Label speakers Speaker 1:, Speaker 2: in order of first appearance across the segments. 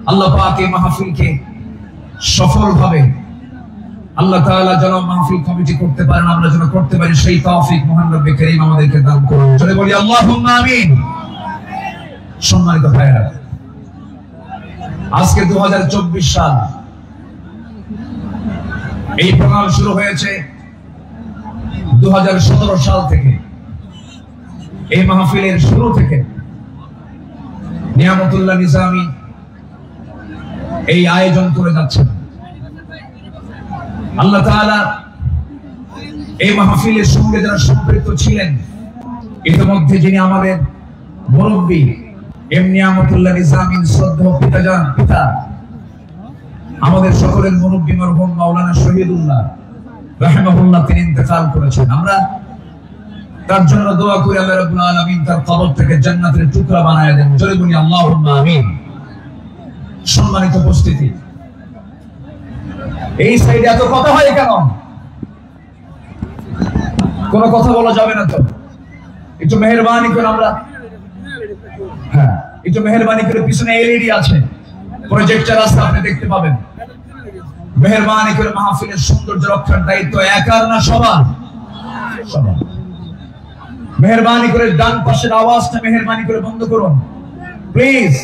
Speaker 1: আল্লাহ পাক এই মাহফিলকে সফলভাবে আল্লাহ তাআলা যেন মাহফিল কমিটি করতে পারেন, আমরা যেন করতে পারি, সেই তৌফিক মহান রব্বে কারীম আমাদেরকে দান করুন। চলে বলি আল্লাহুম্মা আমিন। সম্মানিত ভাইরা, আজকে 2024 সাল। এই প্রোগ্রাম শুরু হয়েছে 2017 সাল থেকে। এই মাহফিলের শুরু থেকে নিয়ামতুল্লাহ নিজামী এই আয়োজন করে যাচ্ছেন। আল্লাহ তাআলা এই মাহফিলের সঙ্গে যারা সম্পৃক্ত ছিলেন, ইতিমধ্যে যিনি আমাদের মুরব্বী নিয়ামতুল্লাহ নিজামীর শ্রদ্ধেয় পিতা, আমাদের সকলের মুরব্বী মরহুম মাওলানা শহীদুল্লাহ রাহিমাহুল্লাহ, তিনি ইন্তেকাল করেছেন। আমরা তার জন্য দোয়া করি আল্লাহ রাব্বুল আলামিন তার কবর থেকে জান্নাতের টুকরা বানায় দেন। জোরে বলি আল্লাহুম্মা আমিন। সম্মানিত উপস্থিতি, এই সাইডে এত কথা হয় কেন? কোন কথা বলা যাবে না তো? একটু মেহেরবানি করে আমরা, হ্যাঁ, একটু মেহেরবানি করে, পিছনে এলইডি আছে, প্রজেক্টর আছে, আপনি দেখতে পাবেন। মেহেরবানি করে মাহফিলের সৌন্দর্য রক্ষার দায়িত্ব একার না সবার? সবার। মেহেরবানি করে ডান পাশের আওয়াজটা মেহেরবানি করে বন্ধ করুন প্লিজ।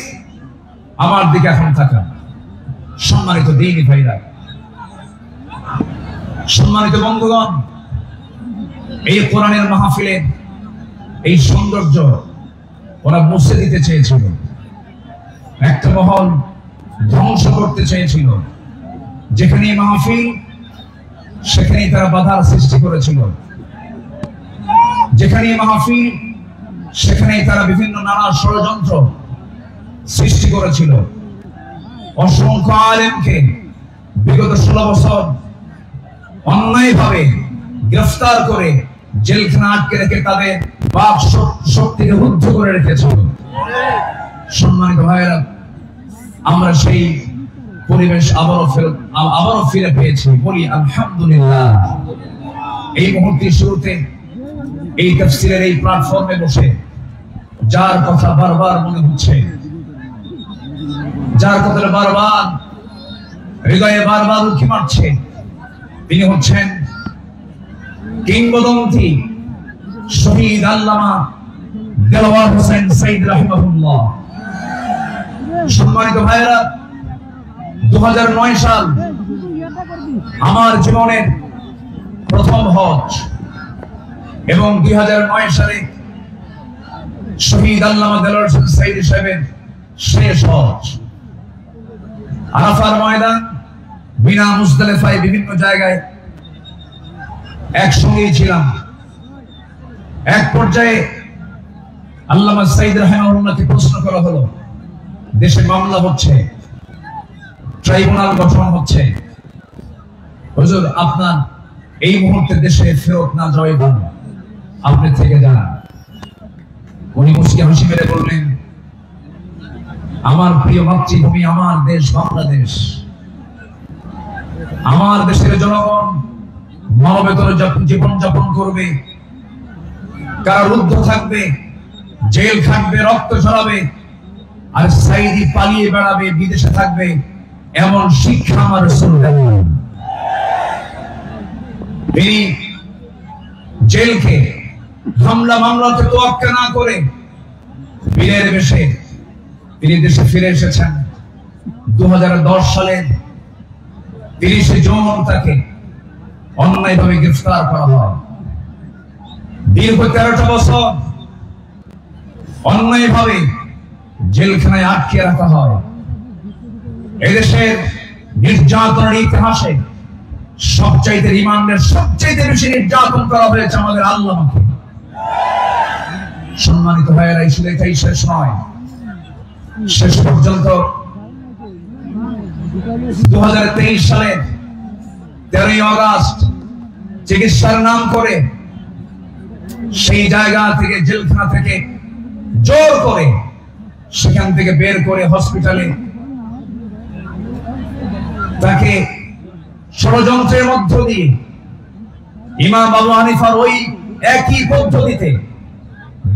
Speaker 1: আমার দিকে এখন তাকান। সম্মানিত দ্বীনি ভাইরা, সম্মানিত বন্ধুগণ, এই কোরআনের মাহফিলের এই সৌন্দর্য ওরা মুছে দিতে চেয়েছিল, একটা মহল ধ্বংস করতে চেয়েছিল। যেখানে মাহফিল, সেখানেই তারা বাধার সৃষ্টি করেছিল। যেখানে মাহফিল, সেখানেই তারা বিভিন্ন নানা ষড়যন্ত্র সৃষ্টি করেছিল। অসংখ্য আলেমকে বিগত 16 বছর অন্যায়ভাবে গ্রেফতার করে জেলখানা আটকে রেখে তাদের বাক শক্তিকে রুদ্ধ করে রেখেছিল। সম্মানিত ভাইয়েরা, আমরা সেই পরিবেশ আবারও ফিরে পেয়েছি। বলি আলহামদুলিল্লাহ। এই মুহূর্তে শুরুতে এই তাফসীরের এই প্ল্যাটফর্মে বসে যার কথা বারবার মনে হচ্ছে, যার কথা বারবার হৃদয়ে বারবার উঁকি মারছে, তিনি হচ্ছেন কিংবদন্তি শহীদ আল্লামা দেওয়ার হোসেন সাইদ রাহিমাহুল্লাহ। সম্মানিত ভাইয়েরা, 2009 সাল আমার জীবনের প্রথম হজ, এবং 2009 সালে শহীদ আল্লামা দেওয়ার হোসেন সাইদ সাহেবের শেষ হজ। আরাফার ময়দান, মিনা, মুজদালিফায়, বিভিন্ন জায়গায় একসঙ্গেই ছিলাম। এক পর্যায়ে আল্লামা সাইদ রাহিমাহুল্লাহকে প্রশ্ন করা হলো, দেশে মামলা হচ্ছে, ট্রাইব্যুনাল গঠন হচ্ছে, হুজুর আপনার এই মুহূর্তে দেশে ফেরত না যাওয়াই ভালো, আপনি থেকে যান। উনি মুচকি হাসি মেরে বললেন, আমার প্রিয় মাতৃভূমি, আমার দেশ বাংলাদেশ, আমার দেশের জনগণ মানবেতর জীবন যাপন করবে, কারারুদ্ধ থাকবে, জেল খাটবে, রক্ত ঝরাবে, আর সাইদি পালিয়ে বেড়াবে, বিদেশে থাকবে, এমন শিক্ষা আমার রাসূল দেন। তিনি জেলকে হামলা মামলাতে তোয়াক্কা না করে বীরের বেশে তিনি দেশে ফিরে এসেছেন। 2010 সালের 30 জুন তাকে অন্যায়ভাবে গ্রেফতার করা হয়। দীর্ঘ 13টা বছর অন্যায়ভাবে জেলখানায় আটকে রাখা হয়। এদেশের নির্যাতনের ইতিহাসে সবচাইতে রিমান্ডের সবচাইতে বেশি নির্যাতন করা হয়েছে আমাদের আল্লামাকে। সম্মানিত ভাইয়েরা, শুধু এটাই শেষ নয়, শেষ পর্যন্ত 2023 সালের 13ই আগস্ট চিকিৎসার নাম করে সেই জায়গা থেকে, জেলখানা থেকে জোর করে সেখান থেকে বের করে হসপিটালে তাকে ষড়যন্ত্রের মধ্য দিয়ে ইমাম আবু হানিফার ওই একই পদ্ধতিতে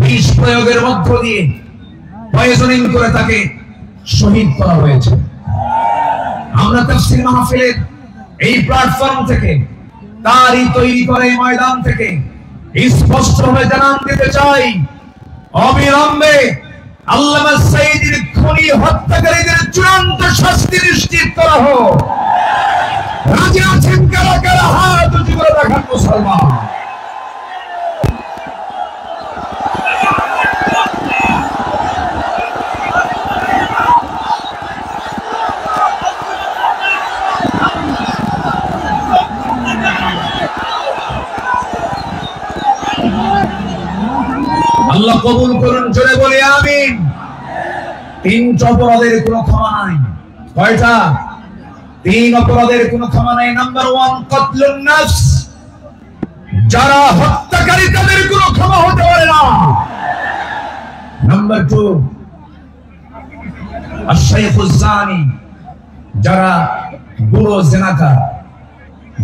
Speaker 1: বিষ প্রয়োগের মধ্য দিয়ে পয়জনিং করে তাকে শহীদ করা হয়েছে। আমরা তাফসীর মাহফিলের এই প্ল্যাটফর্ম থেকে তারই তৈরি করে এই ময়দান থেকে স্পষ্টভাবে জানান দিতে চাই, অবিলম্বে আল্লামা সাঈদীর খুনি হত্যাকারীদের চূড়ান্ত শাস্তি নিশ্চিত করা হোক। রাজি আছেন কারা কারা? হাত উঁচু করে দেখান মুসলমান। আল্লাহ কবুল করুন, জোরে বলি আমিন। 3 অপরাধের কোনো ক্ষমা নাই। কয়টা? 3 অপরাধের কোনো ক্ষমা নাই। নাম্বার 1 কতলুন নাফস, যারা হত্যাকারী তাদের কোনো ক্ষমা হতে পারে না। নাম্বার 2 আশ-শাইখুজ জানি, যারা বুড়ো জিনাকার,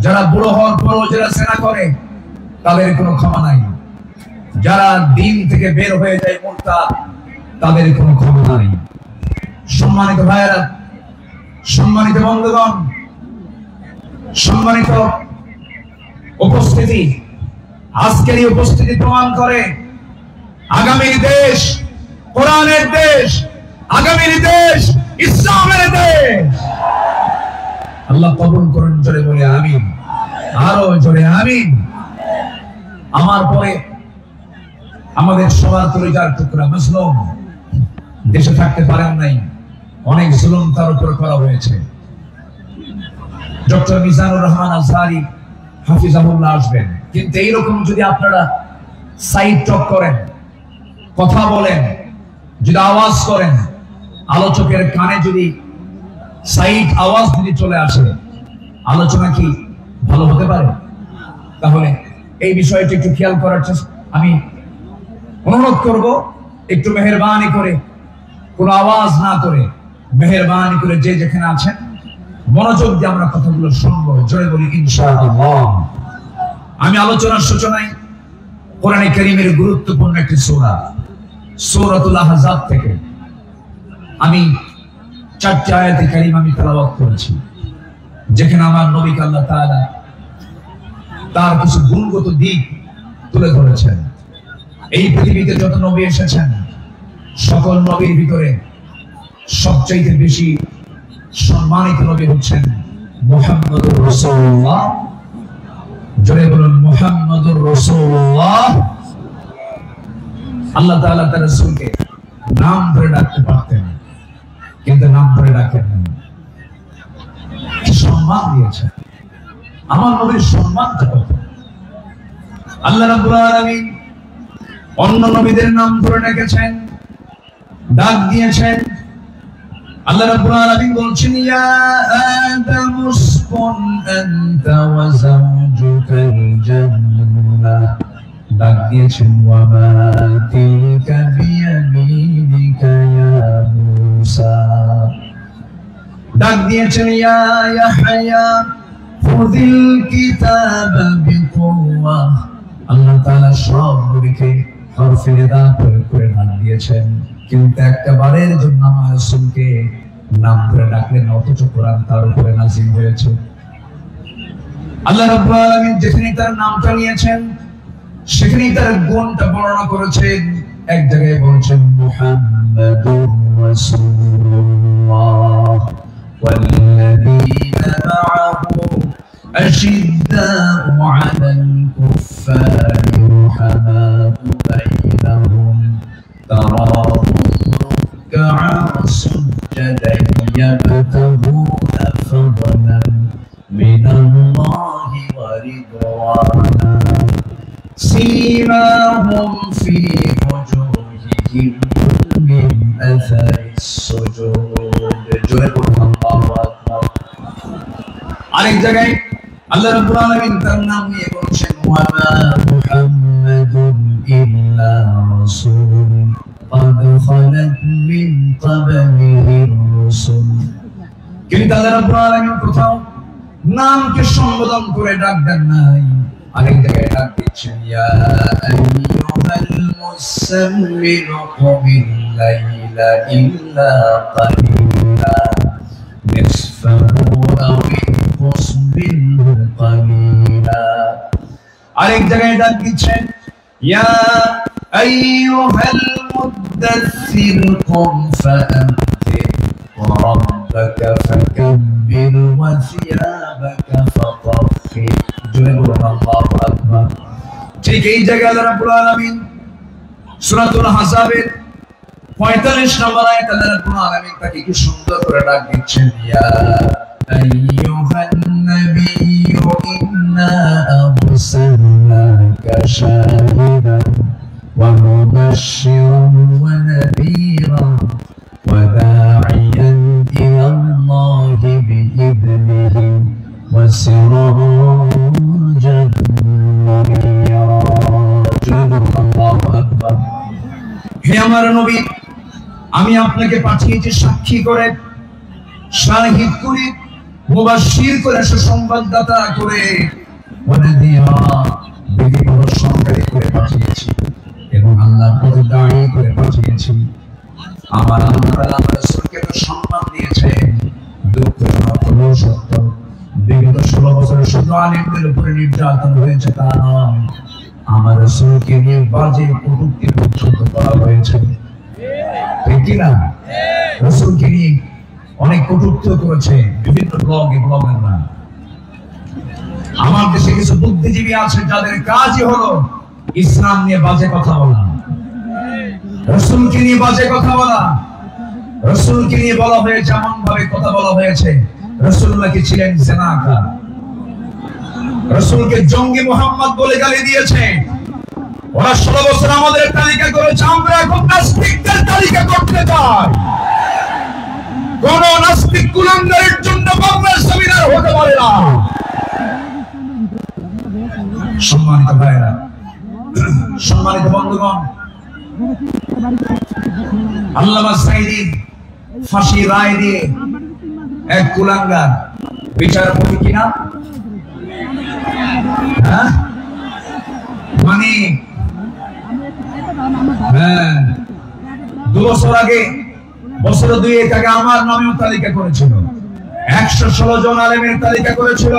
Speaker 1: যারা বুড়ো হওয়ার পরও যারা জিনা করে তাদের কোনো ক্ষমা নাই। যারা দিন থেকে বের হয়ে যায় মুরতাদ, তাদের কোনো ক্ষমা নাই। সম্মানিত ভাইয়েরা, সম্মানিত বন্ধুগণ, সম্মানিত উপস্থিতি, আজকের এই উপস্থিতি প্রমাণ করে আগামীর দেশ কোরআনের দেশ, আগামীর দেশ ইসলামের দেশ। আল্লাহ কবুল করুন, জোরে বলে আমিন। আরো জোরে আমিন। আমার পরে আমাদের সবার কলিজার টুকরা মুসলিম দেশে থাকতে পারেন নাই, অনেক জুলুম তার উপর করা হয়েছে। ডক্টর মিজানুর রহমান আজহারি হাফিজাহুল্লাহ আসবেন, কিন্তু এইরকম যদি আপনারা সাইড টক করেন, কথা বলেন, যদি আওয়াজ করেন, আলোচকের কানে যদি সাইড আওয়াজ যদি চলে আসে, আলোচনা কি ভালো হতে পারে? তাহলে এই বিষয়টি একটু খেয়াল করার চেষ্টা আমি অনুরোধ করব। একটু মেহেরবানি করে, কোনো আওয়াজ না করে, মেহেরবানি করে যে যেখানে আছেন মনোযোগ দিয়ে আমরা কথাগুলো শুনবো। জোরে বলি ইনশাআল্লাহ। আমি আলোচনার সূচনায় কোরআনে কারীমের গুরুত্বপূর্ণ একটি সূরা সূরাতুল আহজাব থেকে আমি 4টি আয়াতে কারীমা আমি তেলাওয়াত করেছি, যেখানে আমার নবীকে আল্লাহ তাআলা তার কিছু গুণগত দিক তুলে ধরেছেন। এই পৃথিবীতে যত নবী এসেছেন, সকল নবীর ভিতরে সবচেয়ে বেশি সম্মানিত নবী হচ্ছেন মুহাম্মদুর রাসূলুল্লাহ। জোরে বলুন মুহাম্মদুর রাসূলুল্লাহ। আল্লাহ তাআলা তার রাসূলকে নাম ধরে ডাকতে পারতেন, কিন্তু নাম ধরে ডাকেন না। সম্মান দিয়েছেন। আমার নবীর সম্মানটা কত! আল্লাহ রাব্বুল আলামিন অন্য নবীদের নাম ধরে ডেকেছেন, ডাক দিয়েছেন। আল্লাহ রাব্বুল আলামিন বলছেন, ইয়া আদামু উসকুন আনতা ওয়া যাওজুকাল জান্নাহ। ডাক দিয়েছেন, ওয়া মা তিলকা বিয়ামিনিকা ইয়া মূসা। ডাক দিয়েছেন, ইয়া ইয়াহইয়া খুযিল কিতাবা বিকুওয়া। আল্লাহ তাআলা সব নবীকে হরফে নিদা করে ডাক দিয়েছেন, কিন্তু একটা বারের জন্য আমার রাসূলকে নাম ধরে ডাকলেন, অথচ কোরআন তার উপরে নাযিল হয়েছে। আল্লাহ রাব্বুল আলামিন যেখানে তার নামটা নিয়েছেন, সেখানেই তার গুণটা বর্ণনা করেছেন। এক জায়গায় বলছেন মুহাম্মাদুর রাসূলুল্লাহ ওয়াল্লাযীনা মা'আহু أشداء على الكفار رحماء بينهم تراهم ركعا سجدا يبتغون فضلا من الله ورضوانا سيماهم في وجوههم من أثر السجود الله أكبر. আরেক জায়গায় আল্লাহ রাব্বুল আলামিন তার নাম নিয়ে বলেছেন, ওয়া মা মুহাম্মাদুন ইল্লা রাসূলুন قد خلت من قبله الرسل। কিন্তু আল্লাহ রাব্বুল আলামিন কোথাও নামকে সম্বোধন করে ডাক দেন নাই, আরেক জায়গায় ডাক দিচ্ছেন, ইয়া আইয়ুহাল মুসাম্মিল কুমিল লাইলা ইল্লা কালিলা নিসফাহু আরেক জায়গায় ডাক দিচ্ছেন ইয়া আইয়ুহাল মুদাসসির কুম ফাআনজির ওয়া রাব্বাকা ফাকাব্বির ওয়া সিয়াবাকা ফাতাহহির। জোরে বলুন আল্লাহু আকবার। ঠিক এই জায়গায় আল্লাহ রাব্বুল আলামিন সূরাতুল আহজাবের 45 নম্বর আয়াতে আল্লাহ রাব্বুল আলামিন তাকে কি সুন্দর করে ডাক দিচ্ছেন ইয়া আইয়ুহান নাবিয়্যু ইন্না আরসালনাকা শাহিদান ওয়া মুবাশশিরান ওয়া নাযীরান ওয়া দা'iyan ইলাল্লাহি বিইذনিহি ওয়া সিরাজান মুনীরা। আল্লাহু আকবার। হে আমার নবী, আমি আপনাকে পাঠিয়েছি সাক্ষী করে, শাহিদ করে, মুবাশশির করে, সুসংবাদদাতা করে, ওয়ানাদিরা বিধিপ্রদর্শনকারী করে পাঠিয়েছি এবং আল্লাহর পথে দাঁড়ি করে পাঠিয়েছি। আমার আল্লাহ তাআলা আমার রাসূলকে তো সম্মান দিয়েছেন। দুঃখজনক হলো সত্য, বিগত 16 বছরে শুধু আলেমদের উপরে নির্যাতন হয়েছে তা নয়, আমার রাসূলকে নিয়ে বাজে কটূক্তি পর্যন্ত করা হয়েছে। ঠিক কি না? রাসূলকে নিয়ে অনেক কটূক্তি করেছে বিভিন্ন ব্লগাররা। আমার দেশে কিছু বুদ্ধিজীবী আছে যাদের কাজই হলো ইসলাম নিয়ে বাজে কথা বলা, রাসূলকে নিয়ে বাজে কথা বলা। রাসূলকে নিয়ে বলা হয়েছে, এমন ভাবে কথা বলা হয়েছে রাসূলুল্লাহ কি ছিলেন জিনাকার, রাসূলকে জঙ্গি মুহাম্মদ বলে গালি দিয়েছে। ওরা 16 বছর আমাদের তালিকা করেছে, আমরা এখন নাস্তিকদের তালিকা করতে চাই। কোন নাস্তিক কুলাঙ্গারের জন্য বাংলার জমিন আর হতে পারে না। সম্মানিত ভাইরা, সম্মানিত বন্ধুগণ, আল্লামা সাঈদী ফাঁসি রায় দিয়ে এক কুলাঙ্গার বিচারপতি কিনা, মানে 2 বছর আগে, বছর 2 আগে আমার নামেও তালিকা করেছিল, 116 জন আলেমের তালিকা করেছিল।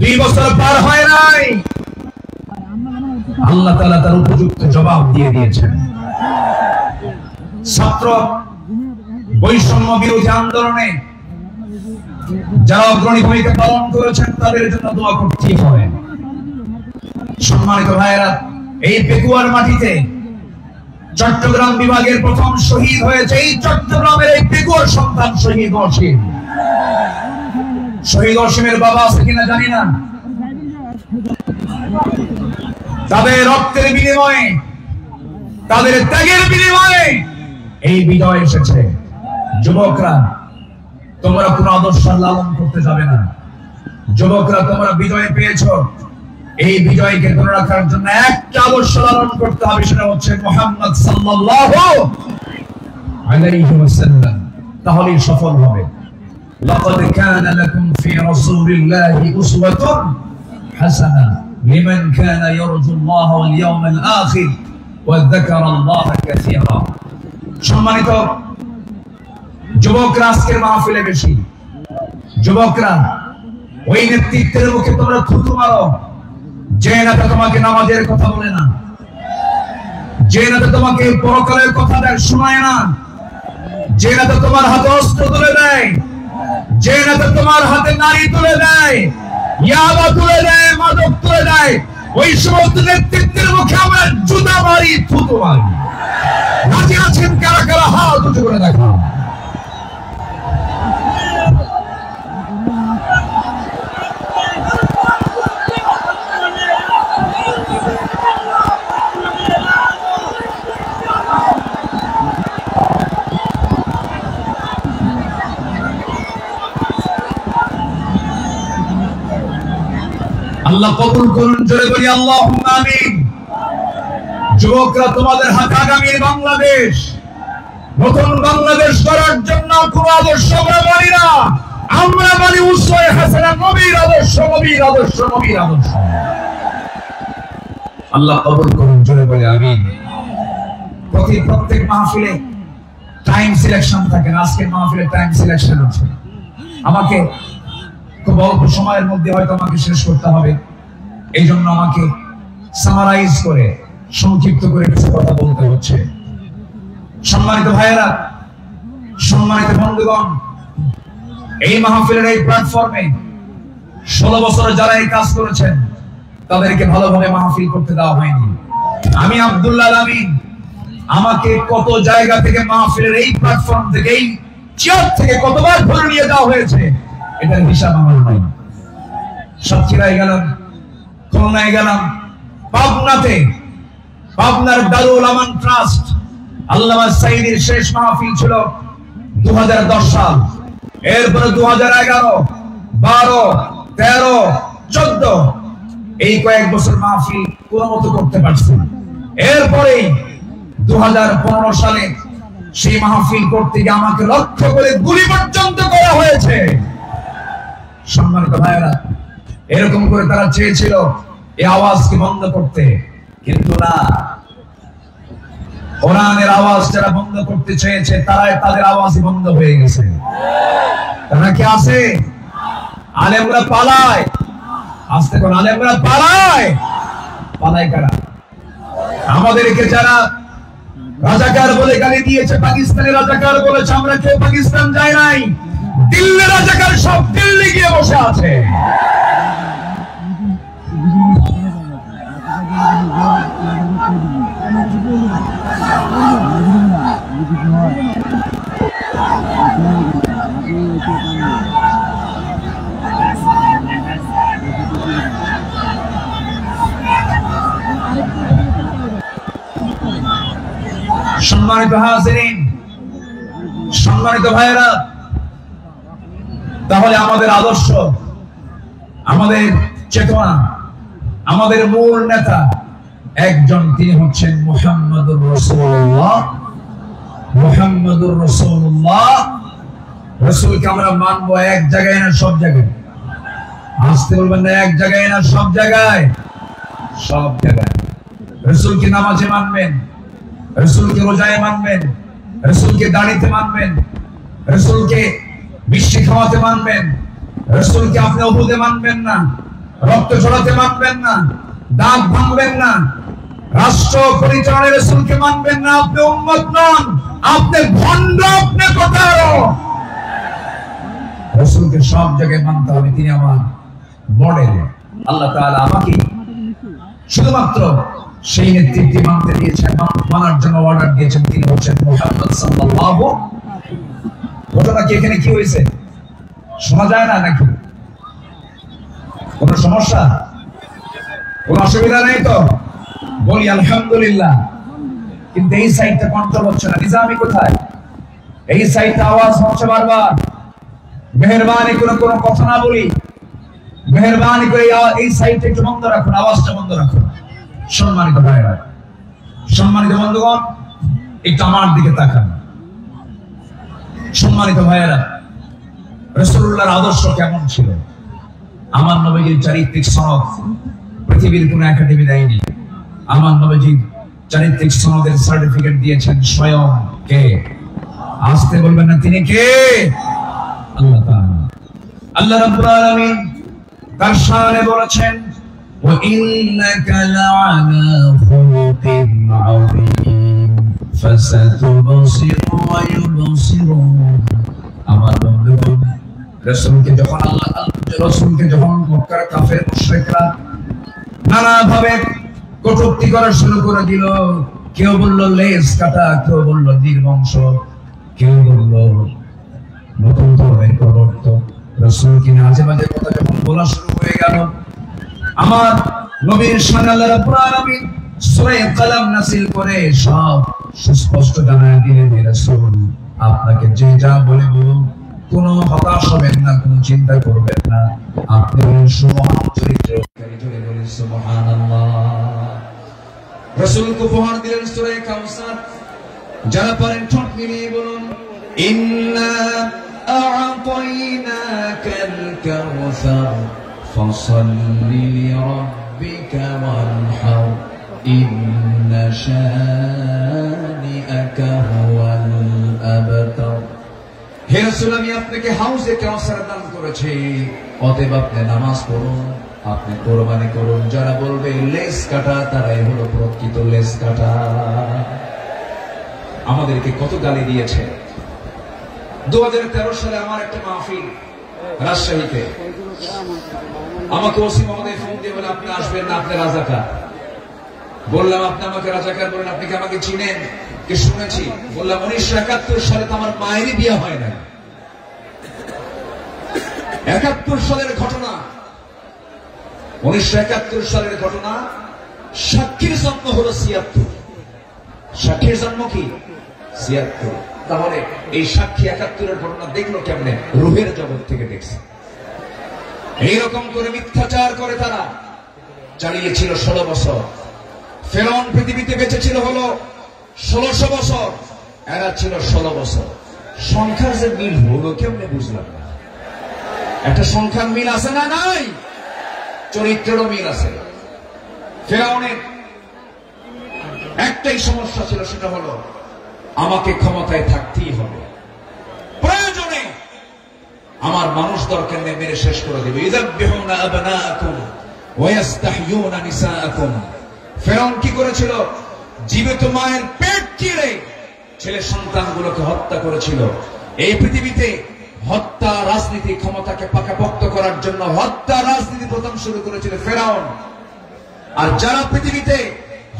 Speaker 1: 2 বছর পার হয় নাই, আল্লাহ তাআলা তার উপযুক্ত জবাব দিয়ে দিয়েছেন। ছাত্র বৈষম্য বিরোধী আন্দোলনে যারা অগ্রণী ভূমিকা পালন করেছেন তাদের জন্য দোয়া করতে হবে। সম্মানিত ভাইয়েরা, এই পেকুয়ার মাটিতে চট্টগ্রাম বিভাগের প্রথম শহীদ হয়েছে এই চট্টগ্রামের এই পেকুয়ার সন্তান শহীদ অসীম। শহীদ অসীমের বাবা আছে কিনা জানি না। তাদের রক্তের বিনিময়ে, তাদের ত্যাগের বিনিময়ে এই বিজয় এসেছে। যুবকরা, তোমরা কোন আদর্শ লালন করতে যাবে না। যুবকরা, তোমরা বিজয় পেয়েছো, এই বিজয়কে ধরে রাখার জন্য একটা আদর্শ লালন করতে হবে, সেটা হচ্ছে মুহাম্মদ সাল্লাল্লাহু আলাইহি ওয়াসাল্লাম। তাহলেই সফল হবে। লাকাদ কানা লাকুম ফি রাসূলিল্লাহি উসওয়াতুন হাসানাহ লিমান কানা ইয়ারজুল্লাহ ওয়াল ইয়াওমাল আখির ওয়া যাকারাল্লাহ কাসীরা। সম্মানিত যুবকরা, আজকের মাহফিলে বেশি যুবকরা, ওই নেতৃত্বের মুখে তোমরা থুতু মারো যে নেতা তোমাকে নামাজের কথা বলে না, যে নেতা তোমাকে পরকালের কথা শোনায় না, যে নেতা তোমার হাতে অস্ত্র তুলে দেয়, যে নেতা তোমার হাতে নারী তুলে দেয়, ইয়াবা তুলে দেয়, মাদক তুলে দেয়, ওই সমস্ত নেতৃত্বের মুখে আমরা জুতা মারি, থুতু মারি। রাজি আছেন কারা কারা? হাত উঁচু করে দেখা। আল্লাহ কবুল করুন, জোরে বলি আল্লাহুম্মা আমিন। যুবকরা, তোমাদের হাতে আগামীর বাংলাদেশ, নতুন বাংলাদেশ গড়ার জন্য কোন আদর্শ আমরা মানি না, আমরা মানি উসওয়ায়ে হাসানাহ, নবীর আদর্শ, নবীর আদর্শ, নবীর আদর্শ। আল্লাহ কবুল করুন, জোরে বলি আমিন। প্রত্যেক মাহফিলে টাইম সিলেকশন থাকে, আজকের মাহফিলে টাইম সিলেকশন আছে। আমাকে খুব অল্প সময়ের মধ্যে হয়তো আমাকে শেষ করতে হবে। এই জন্য আমাকে সামারাইজ করে সংক্ষিপ্ত করে কিছু কথা বলতে হচ্ছে। সম্মানিত ভাইয়েরা, সম্মানিত বন্ধুগণ, এই মাহফিলের এই প্ল্যাটফর্মে 16 বছর যারা এই কাজ করেছেন তাদেরকে ভালোভাবে মাহফিল করতে দেওয়া হয়নি। আমি আব্দুল্লাহ আমিন, আমাকে কত জায়গা থেকে মাহফিলের এই প্ল্যাটফর্ম থেকে, এই চেয়ার থেকে কতবার ধরে নিয়ে যাওয়া হয়েছে এটার হিসাব আমার নাই। সাতক্ষীরায় গেলাম, খুলনায় গেলাম, পাবনাতে, পাবনার দারুল আমান ট্রাস্ট আল্লামা সাইদির শেষ মাহফিল ছিল 2010 সাল। এরপরে 2011, 12, 13, 14 এই কয়েক বছর মাহফিল কোনো মতো করতে পারছি। এরপরেই 2015 সালে সেই মাহফিল করতে গিয়ে আমাকে লক্ষ্য করে গুলি পর্যন্ত করা হয়েছে। সম্মানিত ভাইয়েরা, এরকম করে তারা চেয়েছিল এই আওয়াজকে বন্ধ করতে, কিন্তু না, কোরআনের আওয়াজ যারা বন্ধ করতে চেয়েছে তারাই তাদের আওয়াজই বন্ধ হয়ে গেছে। তারা কি আছে? আলেমরা পালায়, আস্তে করে আলেমরা পালায়। পালায় কারা? আমাদেরকে যারা রাজাকার বলে গালি দিয়েছে, পাকিস্তানের রাজাকার বলেছে, আমরা কেউ পাকিস্তান যাই নাই। দিল্লির রাজাকার সব দিল্লি গিয়ে বসে আছে। সম্মানিত হাজিরিন, সম্মানিত ভাইয়েরা, তাহলে আমাদের আদর্শ, আমাদের চেতনা, আমাদের মূল নেতা একজন, তিনি হচ্ছেন মুহাম্মদুর রাসূলুল্লাহ। মুহাম্মদুর রাসূলুল্লাহ, রাসূলকে আমরা মানবো এক জায়গায় না সব জায়গায়। আসতে বলবেন না, এক জায়গায় না সব জায়গায়। সব জায়গায় রাসূলকে নামাজে মানবেন, রাসূলকে রোজায় মানবেন, রাসূলকে দাড়িতে মানবেন, রাসূলকে মিষ্টি খাওয়াতে মানবেন, রাসূলকে আপনি উহুদে মানবেন না, রক্ত ঝরাতে মানবেন না, দাঁত ভাঙবেন না, রাষ্ট্র পরিচালনায় রাসূলকে মানবেন না। আপনি উম্মত নন, আপনি ভণ্ড, আপনি প্রতারক। রাসূলকে সব জায়গায় মানতে হবে, তিনি আমার মডেল। আল্লাহ তাআলা আমাকে শুধুমাত্র সেই নেতৃত্বে মানতে দিয়েছেন, মানার জন্য অর্ডার দিয়েছেন, তিনি হচ্ছেন মুহাম্মদ সাল্লাল্লাহু। ঘটনা কি এখানে কি হয়েছে শোনা যায় না নাকি? কোন সমস্যা, কোন অসুবিধা নেই তো? বলি আলহামদুলিল্লাহ। কিন্তু এই সাইডটা কন্ট্রোল হচ্ছে না। নিজামি কোথায়? এই সাইডটা আওয়াজ হচ্ছে বারবার। মেহেরবানি করে কোনো কথা না বলি, মেহেরবানি করে এই সাইডটা একটু বন্ধ রাখুন, আওয়াজটা বন্ধ রাখুন। সম্মানিত ভাইরা, সম্মানিত বন্ধুগণ, একটু আমার দিকে তাকান। সম্মানিত ভাইয়েরা, রাসূলুল্লাহর আদর্শ কেমন ছিল? আমার নবীর চারিত্রিক সনদ পৃথিবীর কোন একাডেমি দেয়নি। আমার নবীর চারিত্রিক সনদের সার্টিফিকেট দিয়েছেন স্বয়ং কে? আসতে বলবেন না, তিনি কে? আল্লাহ তাআলা। আল্লাহ রাব্বুল আলামিন তার শানে বলেছেন, ওয়া ইন্নাকা লা'আলা খুলুকিন আযীম ফাসাতুবসিরু ওয়া ইউবসিরুন। আমার বন্ধুগণ, রাসূলকে যখন মক্কার কাফের মুশরিকরা নানা ভাবে কটূক্তি করা শুরু করে দিল, কেউ বলল লেজ কাটা, কেউ বলল নির্বংশ, কেউ বলল নতুন ধর্মের প্রবর্তক, রাসূলকে মাঝে মাঝে কথা যখন বলা শুরু হয়ে গেল, আমার নবীর শানে আল্লাহ রাব্বুল আলামিন সূরা কালাম নাযিল করে সব সুস্পষ্ট জানায় দিলেন, রাসূল আপনাকে যে যা বলে বলুন, কোনো হতাশ হবেন না, কোনো চিন্তা করবেন না, আপনি সুবহান চরিত্রকারী, জোরে বলেন সুবহানাল্লাহ। রাসূলকে উপহার দিলেন সূরা কাউসার। যারা পারেন ঠোঁট মিলিয়ে বলুন, ইন্না আ'তাইনাকাল কাউসার ফাসাল্লি লিরাব্বিকা ওয়ানহার ইন্না শানিআকা হুয়াল আবতার। হে রাসূল, আমি আপনাকে হাউজে কাউসার দান করেছি, অতএব আপনি নামাজ পড়ুন, আপনি কোরবানি করুন। যারা বলবে লেজ কাটা, তারাই হলো প্রকৃত লেজ কাটা। আমাদেরকে কত গালি দিয়েছে। 2013 সালে আমার একটা মাহফিল রাজশাহীতে, আমাকে ওসি মহোদয় ফোন দিয়ে বলে আপনি আসবেন না, আপনি রাজাকার। বললাম আপনি আমাকে রাজাকার বলেন, আপনি কি আমাকে চিনেন কি শুনেছি? বললাম 1971 সালে তো আমার মায়েরই বিয়ে হয় না। 71 সালের ঘটনা, 1971 সালের ঘটনা। সাক্ষীর জন্ম হলো 76, সাক্ষীর জন্ম কি 76। তাহলে এই সাক্ষী 71-এর ঘটনা দেখলো কেমনে? রুহের জগৎ থেকে দেখছে। এইরকম করে মিথ্যাচার করে তারা চালিয়েছিল 16 বছর। ফেরাউন পৃথিবীতে বেঁচে ছিল হলো 1600 বছর, এরা ছিল 16 বছর। সংখ্যার যে মিল হলো কেমনে বুঝলাম না। একটা সংখ্যার মিল আছে না? নাই। চরিত্রেরও মিল আছে। ফেরাউনের একটাই সমস্যা ছিল, সেটা হলো আমাকে ক্ষমতায় থাকতেই হবে, প্রয়োজনে আমার মানুষ দরকার নেই, মেরে শেষ করে দেবে। ইযাববিহুনা আবনাআকুম ওয়া ইস্তাহয়ুনা নিসাআকুম। ফেরাউন কি করেছিল? জীবিত মায়ের পেট চিরে ছেলে সন্তানগুলোকে হত্যা করেছিল। এই পৃথিবীতে হত্যা রাজনীতি, ক্ষমতাকে পাকাপোক্ত করার জন্য হত্যা রাজনীতি প্রথম শুরু করেছিল ফেরাউন। আর যারা পৃথিবীতে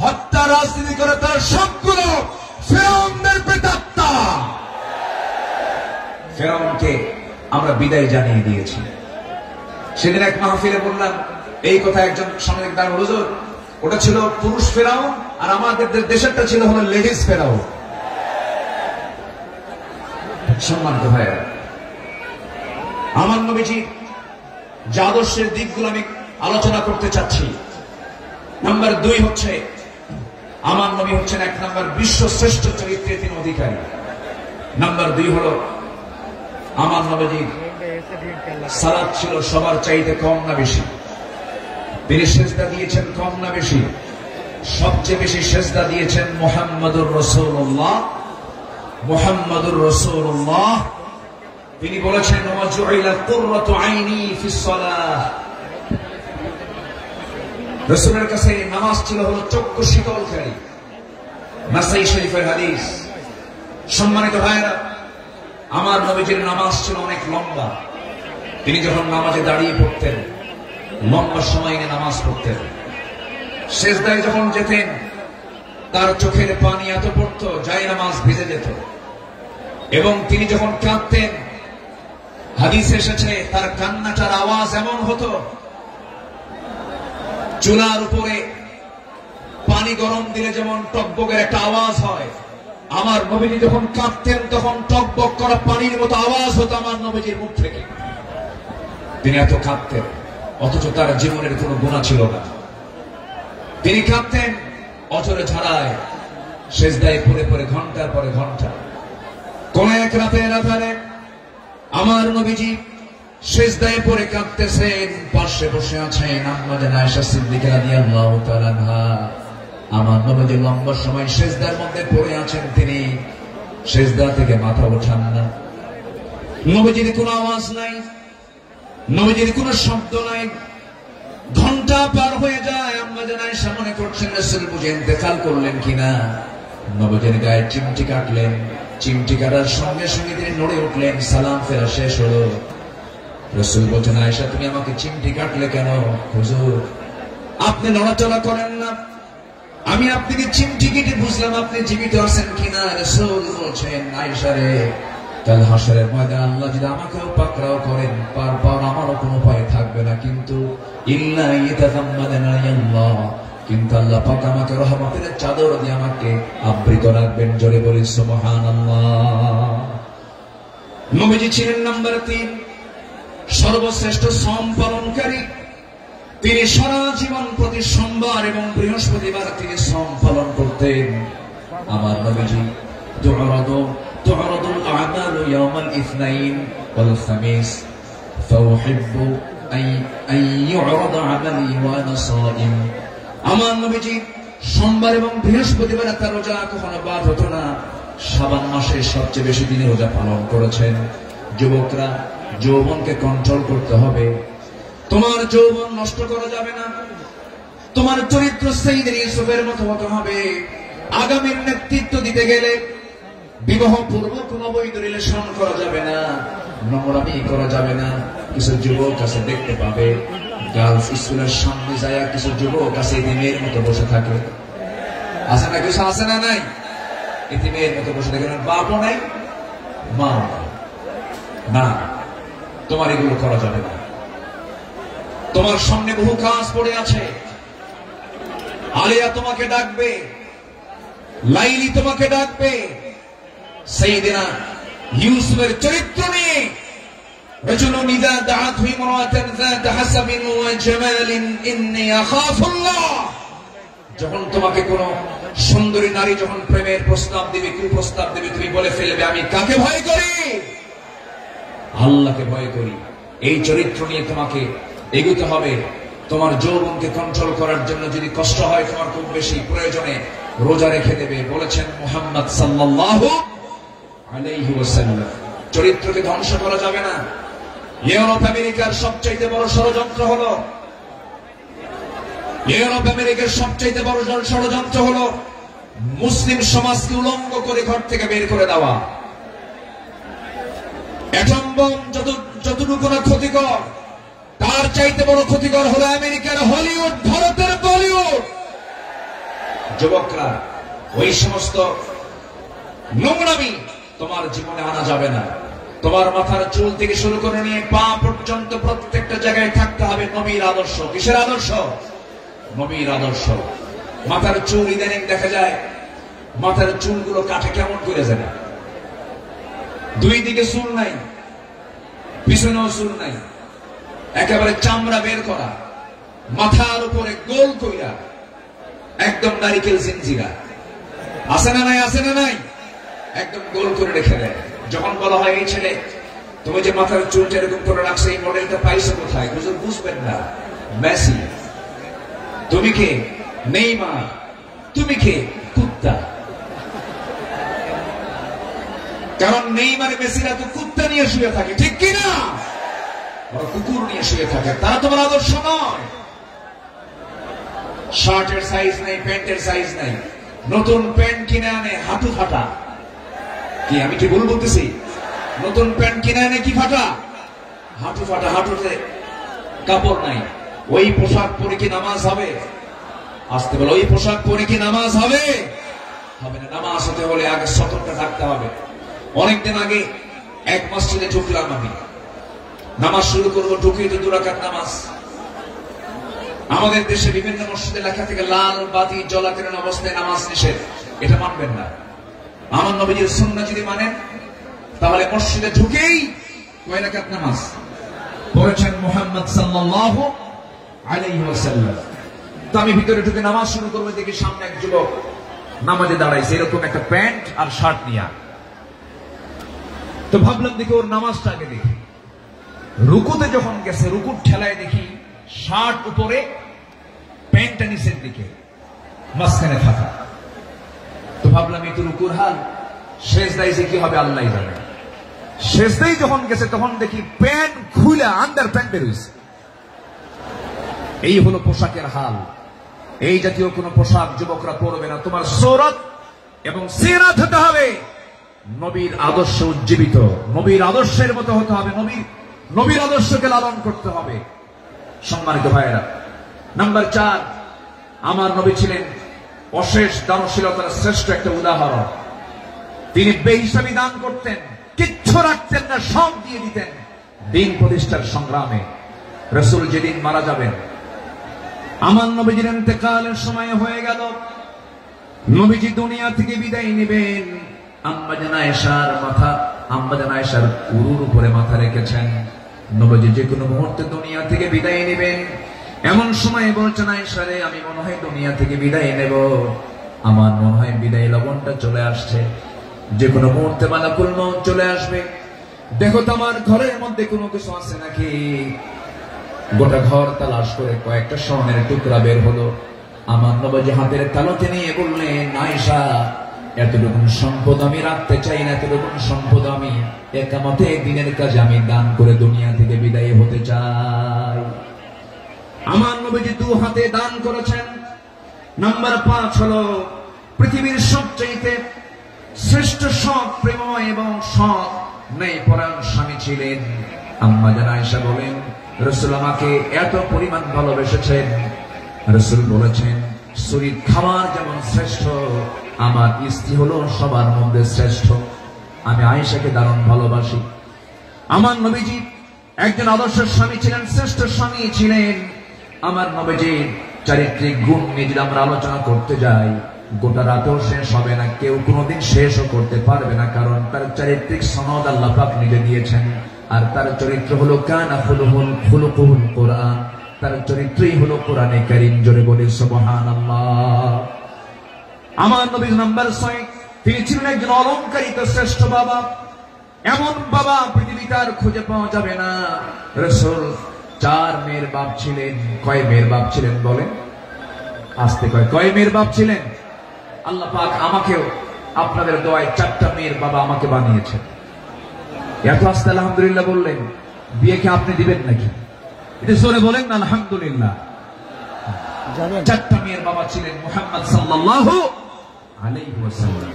Speaker 1: হত্যা রাজনীতি করে তার সবগুলো ফেরাউনের প্রেতাত্মা। ফেরাউনকে আমরা বিদায় জানিয়ে দিয়েছি। সেদিন এক মাহফিলে বললাম এই কথা, একজন সাংবাদিক দাঁড়, হুজুর ওটা ছিল পুরুষ ফেরাউন আর আমাদের দেশেরটা ছিল হলো লেডিস ফেরাউন। সম্মানিত ভাইয়েরা, আমার নবীজি যে আদর্শের দিকগুলো আমি আলোচনা করতে চাচ্ছি, নাম্বার 2 হচ্ছে আমার নবী হচ্ছেন 1 নম্বর বিশ্ব শ্রেষ্ঠ চরিত্রের তিনি অধিকারী। নাম্বার 2 হলো আমার নবীজি সালাত ছিল সবার চাইতে কম না বেশি? তিনি সেজদা দিয়েছেন কম না বেশি? সবচেয়ে বেশি সেজদা দিয়েছেন মুহাম্মাদুর রাসূলুল্লাহ। মুহাম্মাদুর রাসূলুল্লাহ তিনি বলেছেন ওয়াজুইলা কুররাতু আইনি ফিস সালাহ। রাসূলের কাছে নামাজ ছিল হলো চক্ষু শীতলকারী। নাসাই শরীফের হাদিস। সম্মানিত ভাইরা, আমার নবীজির নামাজ ছিল অনেক লম্বা। তিনি যখন নামাজে দাঁড়িয়ে পড়তেন লম্বা সময় নিয়ে নামাজ পড়তেন। সেজদায় যখন যেতেন তার চোখের পানি এত পড়তো যায় নামাজ ভিজে যেত। এবং তিনি যখন কাঁদতেন, হাদিসে এসেছে তার কান্নাটার আওয়াজ এমন হতো চুলার উপরে পানি গরম দিলে যেমন টকবকের একটা আওয়াজ হয়, আমার নবীজি যখন কাঁদতেন তখন টকবক করা পানির মতো আওয়াজ হতো আমার নবীজির মুখ থেকে। তিনি এত কাঁদতেন, অথচ তার জীবনের কোনো গুনাহ ছিল না। তিনি কাঁদতেন অঝরে ঝাড়ায়, সেজদায় পড়ে পড়ে ঘন্টার পরে ঘন্টা। কোন এক রাতের আধারে আমার নবীজি সেজদায় পড়ে কাঁদতেছেন, পাশে বসে আছেন আম্মা জান আয়েশা সিদ্দিকা রাদিয়াল্লাহু তাআলা আনহা। আমার নবীজি লম্বা সময় সেজদার মধ্যে পড়ে আছেন, তিনি সেজদা থেকে মাথা ওঠান না। নবীজির কোনো আওয়াজ নাই, নবীজির কোনো শব্দ নাই। ঘন্টা পার হয়ে যায়, আম্মা জান আয়েশা মনে করছেন রাসূল বুঝে ইন্তেকাল করলেন কিনা। নবীজির গায়ে চিমটি কাটলেন, চিমটি কাটার সঙ্গে সঙ্গে তিনি নড়ে উঠলেন। সালাম ফেরা শেষ হলো। রাসূল বলছেন আয়েশা তুমি আমাকে চিমটি কাটলে কেন? হুজুর আপনি নড়াচড়া করেন না, আমি আপনাকে চিমটি কেটে বুঝলাম আপনি জীবিত আছেন কিনা। রাসূল বলছেন আয়েশা রে, কাল হাসরের ময়দানে আল্লাহ যদি আমাকেও পাকড়াও করেন পার পার আমারও কোনো উপায় থাকবে না, কিন্তু ইল্লা ইয়াতাযাম্মাদানা আল্লাহ, কিন্তু আল্লাহ পাক আমাকে রহমতের চাদর দিয়ে আমাকে আবৃত রাখবেন। জোরে বলি সুবহানাল্লাহ। নবীজি ছিলেন নাম্বার 3 সর্বশ্রেষ্ঠ শ্রম পালনকারী। তিনি সারা জীবন প্রতি সোমবার এবং বৃহস্পতিবার তিনি শ্রম পালন করতেন। আমার নবীজি তু'রাদুল আ'মালু ইয়াওমাল ইসনাইন ওয়াল খামিস ফাউহিব্বু আন ইউ'রাদা 'আমালি ওয়া আনা সাইম। আমার নবীজি সোমবার এবং বৃহস্পতিবার তার রোজা কখনো বাদ হতো না। শাবান মাসে সবচেয়ে বেশি দিনে রোজা পালন করেছেন। যুবকরা যৌবনকে কন্ট্রোল করতে হবে। তোমার যৌবন নষ্ট করা যাবে না, তোমার চরিত্র সাইয়েদনা ইউসুফের মতো হতে হবে। আগামীর নেতৃত্ব দিতে গেলে বিবাহ পূর্ব কোন বৈধ রিলেশন করা যাবে না, নোংরামি করা যাবে না। কিছু যুবক কাছে দেখতে পাবে গার্লস স্কুলের সামনে যায় কিছু যুবক কাছে এতিমের মতো বসে থাকে, আছে না? কিছু আছে না? নাই? এতিমের মতো বসে থাকে, বাপও নাই মা না। তোমার এগুলো করা যাবে না। তোমার সামনে বহু কাজ পড়ে আছে। আলিয়া তোমাকে ডাকবে, লাইলি তোমাকে ডাকবে। সাইয়েদনা ইউসুফের চরিত্র নিয়ে রাজুলুন ইযা দাআতহু ইমরাআতান যাত হাসাবিন ওয়া জামালিন ইন্নী আখাফুল্লাহ, যখন তোমাকে কোন সুন্দরী নারী যখন প্রেমের প্রস্তাব দিবে, কুপ্রস্তাব দিবে, তুমি বলে ফেলবে আমি কাকে ভয় করি? আল্লাহকে ভয় করি। এই চরিত্র নিয়ে তোমাকে এগোতে হবে। তোমার যৌবনকে কন্ট্রোল করার জন্য যদি কষ্ট হয় তোমার খুব বেশি, প্রয়োজনে রোজা রেখে দেবে। বলেছেন মুহাম্মদ সাল্লাল্লাহু আলাইহি ওয়াসাল্লাম, চরিত্রকে ধ্বংস করা যাবে না। ইউরোপ আমেরিকার সবচাইতে বড় ষড়যন্ত্র হলো, ইউরোপ আমেরিকার সবচাইতে বড় ষড়যন্ত্র হলো মুসলিম সমাজকে উলঙ্গ করে ঘর থেকে বের করে দেওয়া। অ্যাটম বোম যতটুকু না ক্ষতিকর, তার চাইতে বড় ক্ষতিকর হলো আমেরিকার হলিউড, ভারতের বলিউড। যুবকরা, ওই সমস্ত নোংরামি তোমার জীবনে আনা যাবে না। তোমার মাথার চুল থেকে শুরু করে নিয়ে পা পর্যন্ত প্রত্যেকটা জায়গায় থাকতে হবে নবীর আদর্শ। কিসের আদর্শ? নবীর আদর্শ। মাথার চুল ইদানিং দেখা যায় মাথার চুলগুলো কাটে কেমন করে যায়, দুই দিকে চুল নাই, পিছনেও চুল নাই, একেবারে চামড়া বের করা, মাথার উপরে গোল কইরা একদম নারিকেল জিঞ্জিরা। আছে না নাই? আছে না নাই? একদম গোল করে রেখে দেয়। যখন বলা হয় এই ছেলে তুমি যে মাথার চুলটা এরকম করে রাখছো, এই মডেলটা পাইছো কোথায়? বুঝবেন না। মেসি। তুমি কে? নেইমার। তুমি কে? কুত্তা। কারণ নেইমার মেসিরা তো কুত্তা নিয়ে শুয়ে থাকে, ঠিক কিনা? ওরা কুকুর নিয়ে শুয়ে থাকে। তারা তোমার আদর্শ নয়। শার্টের সাইজ নেই, প্যান্টের সাইজ নেই, নতুন প্যান্ট কিনে আনে হাঁটু ফাটা। কি আমি কি ভুল বলতেছি? নতুন প্যান্ট কিনে আনে কি ফাটা? হাঁটু ফাটা, হাঁটুতে কাপড় নাই। ওই পোশাক পরে কি নামাজ হবে? আসতে বলো, ওই পোশাক পরে কি নামাজ হবে? হবে না। নামাজ হতে হলে আগে সতর্ক থাকতে হবে। অনেকদিন আগে এক মসজিদে ঢুকলাম আমি, নামাজ শুরু করবো, ঢুকি তো 2 রাকাত নামাজ। আমাদের দেশে বিভিন্ন মসজিদে লেখা থেকে লাল বাতি জ্বলাকালীন অবস্থায় নামাজ নিষেধ। এটা মানবেন না। আমার নবীজির সুন্নাহ যদি মানেন তাহলে মসজিদে ঢুকেই কয় রাকাত নামাজ পড়েছেন মুহাম্মদ সাল্লাল্লাহু আলাইহি ওয়াসাল্লাম। তো আমি ভিতরে ঢুকে নামাজ শুরু করবো, দেখি সামনে এক যুবক নামাজে দাঁড়াইছে এরকম একটা প্যান্ট আর শার্ট নিয়ে। তো ভাবলাম দেখি ওর নামাজটা আগে দেখি। রুকুতে যখন গেছে, রুকুর ঠেলায় দেখি শার্ট উপরে, প্যান্টটা নিচের দিকে, মাঝখানে ফাঁকা। তো ভাবলাম এই তো রুকুর হাল, সেজদায় যে কি হবে আল্লাহই জানে। সেজদায় যখন গেছে তখন দেখি প্যান্ট খুলে আন্ডার প্যান্ট বের হয়েছে। এই হলো পোশাকের হাল। এই জাতীয় কোন পোশাক যুবকরা পরবে না। তোমার সূরত এবং সিরাত হতে হবে নবীর আদর্শ উজ্জীবিত, নবীর আদর্শের মতো হতে হবে, নবীর আদর্শকে লালন করতে হবে। সম্মানিত ভাইয়েরা, নাম্বার 4, আমার নবী ছিলেন অশেষ দানশীলতার শ্রেষ্ঠ একটা উদাহরণ। তিনি বেহিসাবি দান করতেন, কিচ্ছু রাখতেন না, সব দিয়ে দিতেন দিন প্রতিষ্ঠার সংগ্রামে। রাসূল যেদিন মারা যাবেন, আমার নবীজির ইন্তেকালের সময় হয়ে গেল, নবীজি দুনিয়া থেকে বিদায় নেবেন। আম্মা জান আয়েশার উরুর উপরে মাথা রেখেছেন। নবীজি যে কোনো মুহূর্তে দুনিয়া থেকে বিদায় নেবেন। এমন সময় বলছেন, আয়েশা রে, আমি মনে হয় দুনিয়া থেকে বিদায় নেব, আমার মনে হয় বিদায় লগনটা চলে আসছে, যে কোনো মুহূর্তে মালাকুল মউত চলে আসবে। দেখো তো আমার ঘরের মধ্যে কোনো কিছু আছে নাকি। গোটা ঘর তালাশ করে কয়েকটা স্বর্ণের টুকরা বের হলো। আমার নবীজি হাতের তালুতে নিয়ে বললেন, আয়েশা, এতটুকু সম্পদ আমি রাখতে চাই না, এতটুকু সম্পদ আমি একামতে দিনের কাজে আমি দান করে দুনিয়া থেকে বিদায় হতে চাই। আমার নবীজি 2 হাতে দান করেছেন। নাম্বার 5 হলো পৃথিবীর সবচেয়ে শ্রেষ্ঠ সৎ প্রেমময় এবং সৎ ন্যায়পরায়ণ স্বামী ছিলেন আম্মা জান আয়েশা বলেন, রাসূল আমাকে এত পরিমাণ ভালোবেসেছেন, রাসূল বলেছেন শরীর খাবার যেমন শ্রেষ্ঠ, আমার স্ত্রী হলো সবার মধ্যে শ্রেষ্ঠ। আমি আয়েশাকে দারুণ ভালোবাসি। আমার নবীজি একজন আদর্শ স্বামী ছিলেন, শ্রেষ্ঠ স্বামী ছিলেন। আমার নবীজির চারিত্রিক গুণ নিয়ে যদি আমরা আলোচনা করতে যাই, গোটা রাতেও শেষ হবে না, কেউ কোনোদিন শেষও করতে পারবে না, কারণ তার চারিত্রিক সনদ আল্লাহ পাক নিজে দিয়েছেন। আর তার চরিত্র হলো কানা খুলুকুল কোরআন, তার চরিত্রই হলো কোরআনে কারীম। জোরে বলি সুবহানাল্লাহ। আমার নবী নাম্বার 6, তিনি ছিলেন একজন অলংকারিত শ্রেষ্ঠ বাবা। এমন বাবা পৃথিবীতে আর খুঁজে পাওয়া যাবে না। রাসূল 4 মেয়ের বাপ ছিলেন। কয় মেয়ের বাপ ছিলেন বলেন? আস্তে কয় মেয়ের বাপ ছিলেন? আল্লাহ পাক আমাকেও আপনাদের দোয়ায় 4টা মেয়ের বাবা আমাকে বানিয়েছেন। এত আস্তে আলহামদুলিল্লাহ বললেন, বিয়ে কি আপনি দিবেন নাকি? এটা জোরে বলেন না আলহামদুলিল্লাহ। 4টা মেয়ের বাবা ছিলেন মুহাম্মদ সাল্লাল্লাহু আলাইহি ওয়াসাল্লাম।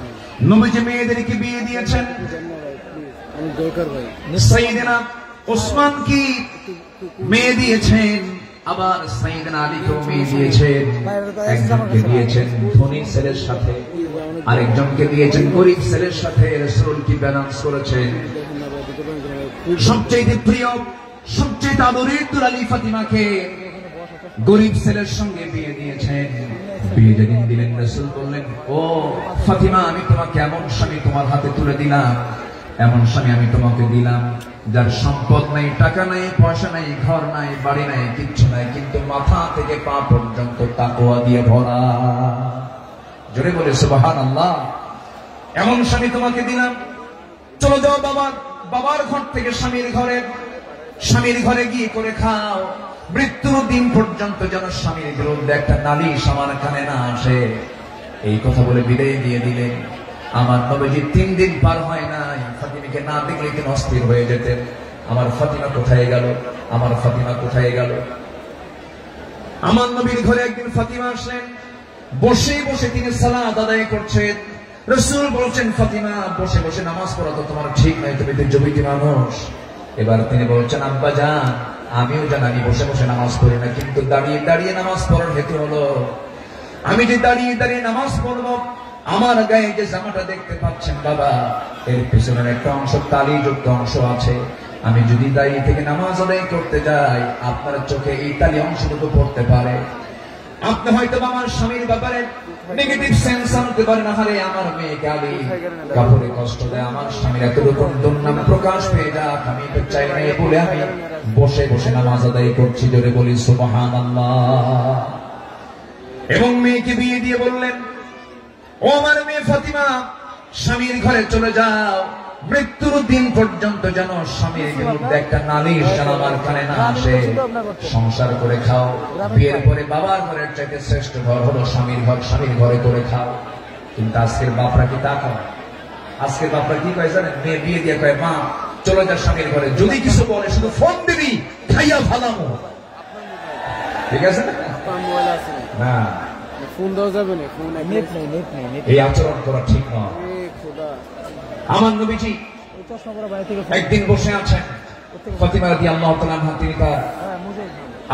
Speaker 1: নবীজি মেয়েদেরকে বিয়ে দিয়েছেন। সাইয়েদনা ওসমান কি মেয়ে দিয়েছেন, আবার সাইয়েদনা আলীকেও মেয়ে দিয়েছেন। একজনকে দিয়েছেন ধনী ছেলের সাথে, আরেকজনকে দিয়েছেন গরিব ছেলের সাথে। রাসূল কি ব্যালেন্স করেছেন। সবচেয়ে প্রিয়, সবচেয়ে আদরের দুলালী ফাতিমাকে গরিব ছেলের সঙ্গে বিয়ে দিয়েছেন। বিয়ে যেদিন দিলেন, রাসূল বললেন, ও ফাতিমা, আমি তোমাকে এমন স্বামী তোমার হাতে তুলে দিলাম, এমন স্বামী আমি তোমাকে দিলাম যার সম্পদ নাই, টাকা নাই, পয়সা নাই, ঘর নাই, বাড়ি নাই, কিচ্ছু নাই, কিন্তু মাথা থেকে পা পর্যন্ত তাকওয়া দিয়ে ভরা। জোরে বলে সুবহানাল্লাহ। এমন স্বামী তোমাকে দিলাম। চলো যাও বাবার ঘর থেকে স্বামীর ঘরে গিয়ে করে খাও। মৃত্যুর দিন পর্যন্ত যেন স্বামীর বিরুদ্ধে একটা নালিশ আমার কানে না আসে। এই কথা বলে বিদায় দিয়ে দিলেন। আমার নবীজি 3 দিন পার হয় নাই, ফাতিমাকে না দেখলে তিনি অস্থির হয়ে যেতেন। আমার ফাতিমা কোথায় গেল, আমার ফাতিমা কোথায় গেল। আমার নবীর ঘরে একদিন ফাতিমা আসলেন। বসে বসে তিনি সালাত আদায় করছেন। রাসূল বলছেন, ফাতিমা, বসে বসে নামাজ পড়া তো তোমার ঠিক নাই, তুমি তো জবিতি মানুষ। এবার তিনি বলছেন, আব্বা জান, আমিও জানি আমি বসে বসে নামাজ পড়ি না, কিন্তু দাঁড়িয়ে দাঁড়িয়ে নামাজ পড়ার হেতু হলো আমি যে দাঁড়িয়ে দাঁড়িয়ে নামাজ পড়বো, আমার গায়ে যে জামাটা দেখতে পাচ্ছেন বাবা, এর পিছনের একটা অংশ তালিযুক্ত অংশ আছে। আমি যদি দাঁড়িয়ে থেকে নামাজ আদায় করতে যাই, আপনার চোখে এই তালি অংশটুকু পড়তে পারে। আপনি হয়তো আমার স্বামীর ব্যাপারে নেগেটিভ সেন্স আনতে পারেন, আরে আমার মেয়েকে আলী কাপড়ে কষ্ট দেয়, আমার স্বামীর এতটুকু দুর্নাম প্রকাশ পেয়ে যাক, আমি তো চাই না বলে আমি বসে বসে নামাজ আদায় করছি। জোরে বলি সুবহানাল্লাহ। এবং মেয়েকে বিয়ে দিয়ে বললেন, ও আমার মেয়ে ফাতিমা, স্বামীর ঘরে চলে যাও, মৃত্যুর দিন পর্যন্ত যেন স্বামীর বিরুদ্ধে একটা নালিশ যেন আমার কানে না আসে। সংসার করে খাও। বিয়ের পরে বাবার ঘরের চাইতে শ্রেষ্ঠ ঘর হলো স্বামীর ঘর, স্বামীর ঘরে করে খাও। কিন্তু আজকের বাপরা কি তা কয়? আজকের বাপরা কি কয় জানেন? মেয়ে বিয়ে দিয়ে কয়, মা চলে যা স্বামীর ঘরে, যদি কিছু বলে শুধু ফোন দিবি, খাইয়া ফালামো। ঠিক আছে না?
Speaker 2: ফোন দেওয়া যাবে না, ফোন নেট নেই।
Speaker 1: এই আচরণ করা ঠিক নয়। আমার নবীজি একদিন বসে আছেন, ফাতিমা রাদিয়াল্লাহু তাআলা আনহা তিনি তার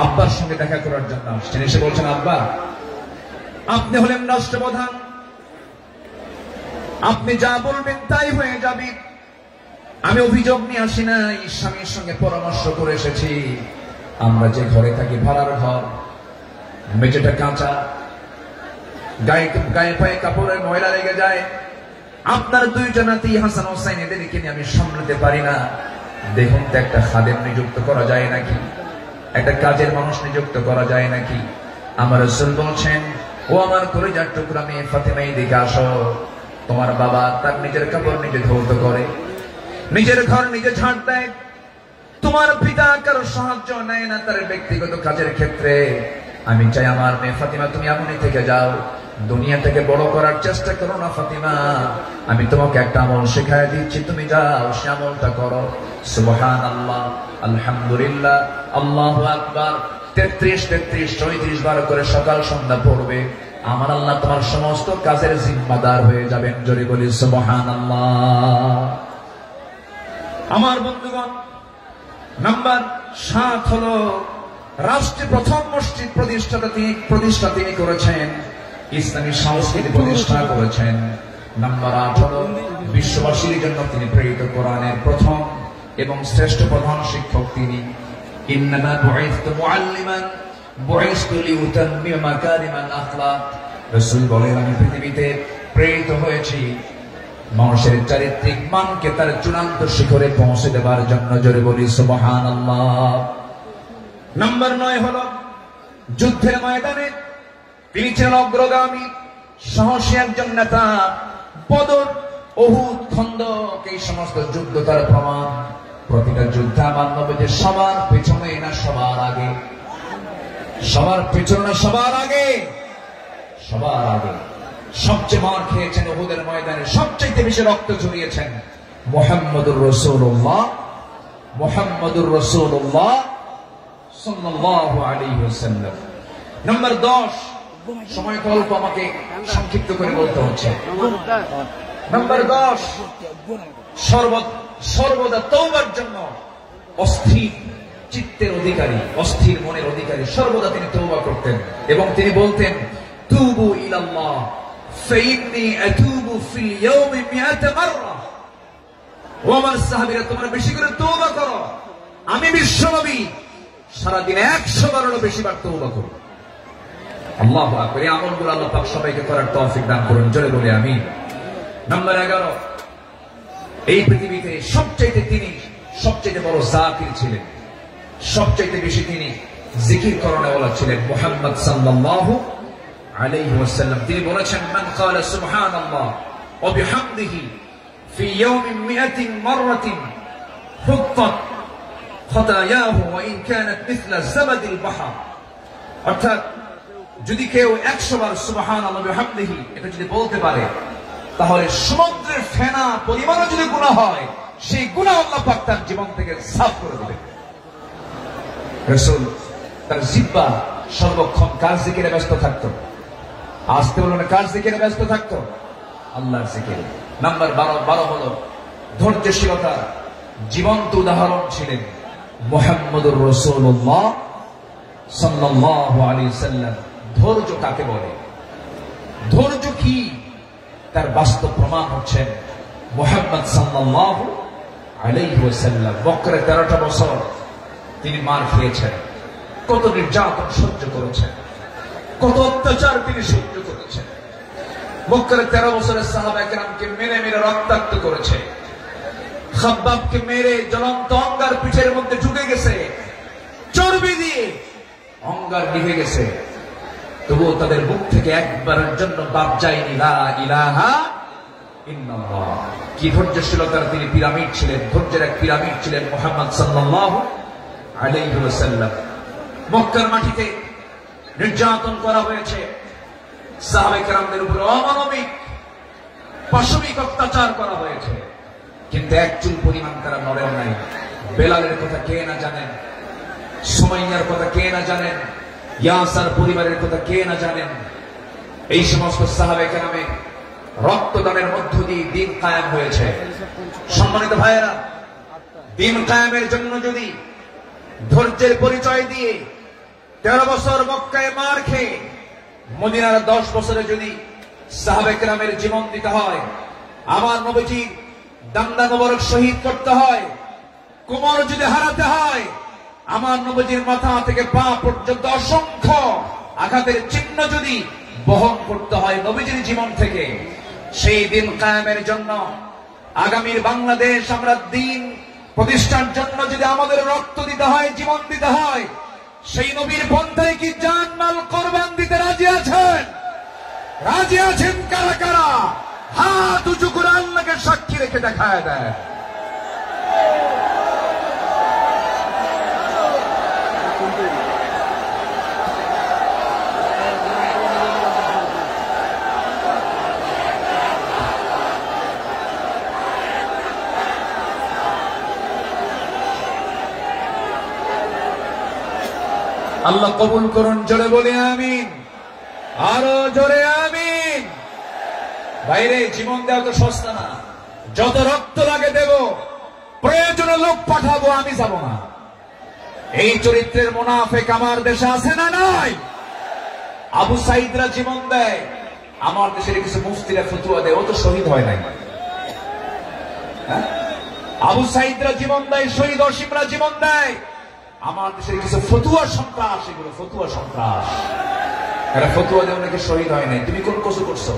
Speaker 1: আব্বার সঙ্গে দেখা করার জন্য আসছেন। এসে বলছেন, আব্বা, আপনি হলেন রাষ্ট্রপ্রধান, আপনি যা বলবেন তাই হয়ে যাবে। আমি অভিযোগ নিয়ে আসি না, স্বামীর সঙ্গে পরামর্শ করে এসেছি। আমরা যে ঘরে থাকি ভাড়ার ঘর, মেঝেটা কাঁচা, গায়ে পায়ে কাপড়ের ময়লা লেগে যায়। আপনার 2 নাতি হাসান হোসেন, এদেরকে নিয়ে আমি সামলাতে পারি না। দেখুন তো একটা খাদেম নিযুক্ত করা যায় নাকি, একটা কাজের মানুষ নিযুক্ত করা যায় নাকি। আমার রাসূল বলছেন, ও আমার কলিজার টুকরা মেয়ে ফাতিমা, এদিকে আসো। তোমার বাবা তার নিজের কাপড় নিজে ধৌত করে, নিজের ঘর নিজে ঝাড় দেয়। তোমার পিতা কারো সাহায্য নেয় না তার ব্যক্তিগত কাজের ক্ষেত্রে। আমি চাই আমার মেয়ে ফাতিমা তুমি এমনই থেকে যাও, দুনিয়া থেকে বড় করার চেষ্টা করো না ফাতিমা। আমি তোমাকে একটা আমল শেখায় দিচ্ছি, তুমি যাও সে আমলটা করো। সুবহানাল্লাহ, আলহামদুলিল্লাহ, আল্লাহু আকবার। 33, 34 বার করে সকাল সন্ধ্যা পড়বে, আমার আল্লাহ তোমার সমস্ত কাজের জিম্মাদার হয়ে যাবেন। জোরে বলি সুবহানাল্লাহ। আমার বন্ধুগণ, নাম্বার 7 হলো রাষ্ট্রে প্রথম মসজিদ প্রতিষ্ঠা তিনি করেছেন, ইসলামী সংস্কৃতি প্রতিষ্ঠা করেছেন। নাম্বার 8 হলো বিশ্ববাসীর জন্য তিনি প্রেরিত কোরআনের প্রথম এবং শ্রেষ্ঠ প্রধান শিক্ষক তিনি। ইন্নামা বুইসতু মুআল্লিমান বুইসতু লিউতাম্মিমা মাকারিমাল আখলাক। রাসূল বলেন, আমি পৃথিবীতে প্রেরিত হয়েছি মানুষের চারিত্রিক মানকে তার চূড়ান্ত শিখরে পৌঁছে দেবার জন্য। জোরে বলি সুবহানাল্লাহ। নাম্বার 9 হলো যুদ্ধের ময়দানে তিনি ছিলেন অগ্রগামী, সাহসী একজন নেতা। বদর, উহুদ, খন্দক, এই সমস্ত যুদ্ধ তার প্রমাণ। প্রতিটা যুদ্ধে আমার নবী সবার পেছনে না সবার আগে, সবার পেছনে না সবার আগে, সবার আগে। সবচেয়ে মার খেয়েছেন উহুদের ময়দানে, সবচেয়ে বেশি রক্ত ঝরিয়েছেন মুহাম্মদুর রাসূলুল্লাহ, মুহাম্মদুর রাসূলুল্লাহ সাল্লাল্লাহু আলাইহি ওয়াসাল্লাম। নাম্বার 10, সময় অল্প, আমাকে সংক্ষিপ্ত করে বলতে হচ্ছে। নাম্বার 10, সর্বদা তওবার জন্য অস্থির চিত্তের অধিকারী, অস্থির মনের অধিকারী। সর্বদা তিনি তওবা করতেন এবং তিনি বলতেন, তুবু ইলাল্লাহ ফাইন্নী আতুবু ফিল ইয়াউমি 100 মাররা। ও আমার সাহাবীরা, তোমরা বেশি করে তওবা করো, আমি বিশ্বনবী সারা দিনে 100 বারেরও বেশি বার তওবা করব। আল্লাহু আকবার। এই আমলগুলো আল্লাহ পাক সবাইকে করার তৌফিক দান করুন। জোরে বলি আমিন। নাম্বার 11, এই পৃথিবীতে সবচেয়ে বড় জাকির ছিলেন, সবচেয়ে বেশি তিনি জিকির করনেওয়ালা ছিলেন মুহাম্মদ সাল্লাল্লাহু আলাইহি ওয়াসাল্লাম। তিনি বলেছেন, মান ক্বালা সুবহানাল্লাহ ওয়া বিহামদিহি ফি ইয়াউমিন 100 মাররাতিন হুত্তাত খাতায়াহু ওয়া ইন কানাত মিসলা যাবাদিল বাহর। অর্থাৎ যদি কেউ 100 বার সুবহানাল্লাহ ওয়া বিহামদিহি এটা যদি বলতে পারে, তাহলে সমুদ্রের ফেনা পরিমাণও যদি গুনাহ হয়, সেই গুনাহ আল্লাহ পাক তার জীবন থেকে সাফ করে দেবেন। রাসূল তার জিহ্বা সর্বক্ষণ কার জিকিরে ব্যস্ত থাকতো? আসতে বলুন, কার জিকিরে ব্যস্ত থাকতো? আল্লাহর জিকিরে। নাম্বার 12 হলো ধৈর্যশীলতার জীবন্ত উদাহরণ ছিলেন মুহাম্মদুর রাসূলুল্লাহ সাল্লাল্লাহু আলাইহি সাল্লাম। ধৈর্য কাকে বলে, ধৈর্য কি, তার বাস্তব প্রমাণ হচ্ছেন মুহাম্মদ সাল্লাল্লাহু আলাইহি ওয়াসাল্লাম। মক্কায় 13টা বছর তিনি মার খেয়েছেন, কত নির্যাতন সহ্য করেছেন, কত অত্যাচার তিনি সহ্য করেছেন। মক্কায় 13 বছরের সাহাবায়ে কেরামকে মেরে মেরে রক্তাক্ত করেছে। খাব্বাবকে মেরে জ্বলন্ত অঙ্গার পিঠের মধ্যে ঢুকে গেছে, চর্বি দিয়ে অঙ্গার নিভে গেছে, তবুও তাদের মুখ থেকে একবারের জন্য বাপ যায়নি লা ইলাহা ইল্লাল্লাহ। কি ধৈর্যশীলতার তিনি পিরামিড ছিলেন, ধৈর্যের এক পিরামিড ছিলেন মুহাম্মদ সাল্লাল্লাহু আলাইহি ওয়াসাল্লাম। মক্কার মাটিতে নির্যাতন করা হয়েছে, সাহাবায়ে কেরামদের উপর অমানবিক পাশবিক অত্যাচার করা হয়েছে, কিন্তু এক চুল পরিমাণ তারা নড়েন নাই। বেলালের কথা কে না জানেন, সুমাইয়ার কথা কে না জানেন, ইয়াসার পরিবারের কথা কে না জানেন। এই সমস্ত সাহাবায়ে কেরামে রক্তদানের মধ্য দিয়ে দিন কায়েম হয়েছে। সম্মানিত ভাইয়েরা, দিন কায়েমের জন্য যদি ধৈর্যের পরিচয় দিয়ে 13 বছর মক্কায় মার খেয়ে মদিনার 10 বছরে যদি সাহাবায়ে কেরামের জীবন দিতে হয়, আমার নবীজির দান্দা মোবারক শহীদ করতে হয়, কোমর যদি হারাতে হয়, আমার নবীজির মাথা থেকে পা পর্যন্ত অসংখ্য আঘাতের চিহ্ন যদি বহন করতে হয় নবীজির জীবন থেকে, সেই দিন কায়েমের জন্য আগামীর বাংলাদেশ আমরা দিন প্রতিষ্ঠার জন্য যদি আমাদের রক্ত দিতে হয়, জীবন দিতে হয়, সেই নবীর পন্থায় কি জান মাল কোরবান দিতে রাজি আছেন? রাজি আছেন কারা কারা? হাত উঁচু করে আল্লাহকে সাক্ষী রেখে দেখায় দেয়। আল্লাহ কবুল করুন, জোরে বলি আমিন, আরো জোরে আমিন। বাইরে জীবন দেওয়া তো সস্তা না, যত রক্ত লাগে দেব, প্রয়োজনে লোক পাঠাবো, আমি যাব না। এই চরিত্রের মুনাফিক আমার দেশে আছে না নাই? আবু সাইদরা জীবন দেয়, আমার দেশের কিছু মুফতিরা ফতুয়া দেয়, ও তো শহীদ হয় নাই। আবু সাইদরা জীবন দেয়, শহীদ অসীমরা জীবন দেয়, আমার দেশের কিছু ফতুয়া সন্ত্রাস, এগুলো ফতুয়া সন্ত্রাস, এরা ফতুয়া দেয়, অনেকে শহীদ হয় নাই। তুমি কোন কসু করছো?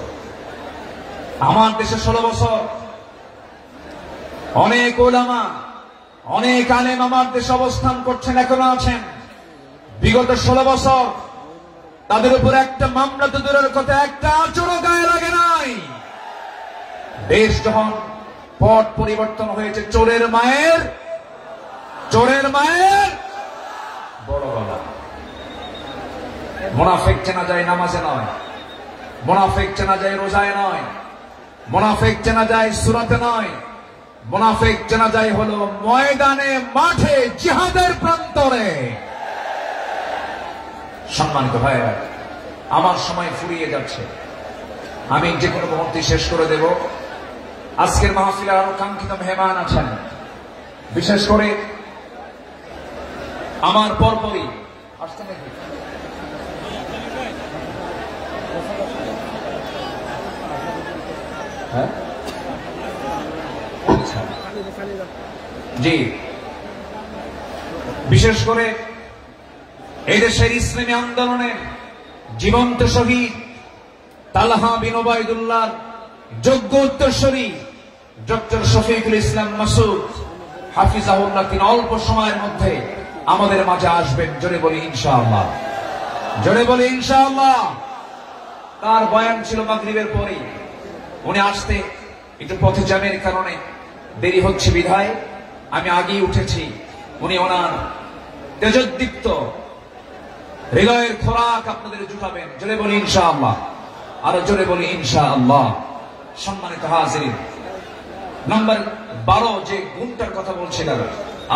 Speaker 1: আমার দেশে 16 বছর অনেক ওলামা, অনেক আলেম আমার দেশে অবস্থান করছেন, এখনো আছেন। বিগত 16 বছর তাদের উপর একটা মামলা তো দূরের কথা, একটা আচরও গায়ে লাগে নাই। দেশ যখন পট পরিবর্তন হয়েছে, চোরের মায়ের বড় গলা। মুনাফিক চেনা যায় নামাজে নয়, মুনাফিক চেনা যায় রোজায় নয়, মুনাফিক চেনা যায় সূরাতে নয়, মুনাফিক চেনা যায় হলো ময়দানে, মাঠে, জিহাদের প্রান্তরে। সম্মানিত ভাইরা, আমার সময় ফুরিয়ে যাচ্ছে, আমি যে কোনো মুহূর্তে শেষ করে দেব। আজকের মাহফিলে আরো কাঙ্ক্ষিত মেহমান আছেন, বিশেষ করে আমার পরপরই আসতে নাকি জি, বিশেষ করে এই দেশের ইসলামী আন্দোলনের জীবন্ত শহীদ তালহা বিন ওবায়দুল্লাহ যোগ্য উত্তরসূরি ডক্টর শফিকুল ইসলাম মাসুদ হাফিজাহুল্লাহ, তিনি অল্প সময়ের মধ্যে আমাদের মাঝে আসবেন। জোরে বলি ইনশাআল্লাহ, জোরে বলি ইনশাআল্লাহ। তার বয়ান ছিল মাগরিবের পরে, উনি আসতে একটু পথে জ্যামের কারণে দেরি হচ্ছে বিধায় আমি আগেই উঠেছি। উনি ওনার তেজোদ্দীপ্ত হৃদয়ের খোরাক আপনাদের জুটাবেন। জোরে বলি ইনশাআল্লাহ, আরো জোরে বলি ইনশাআল্লাহ। সম্মানিত হাজিরিন, নাম্বার 12 যে গুণটার কথা বলছিলাম,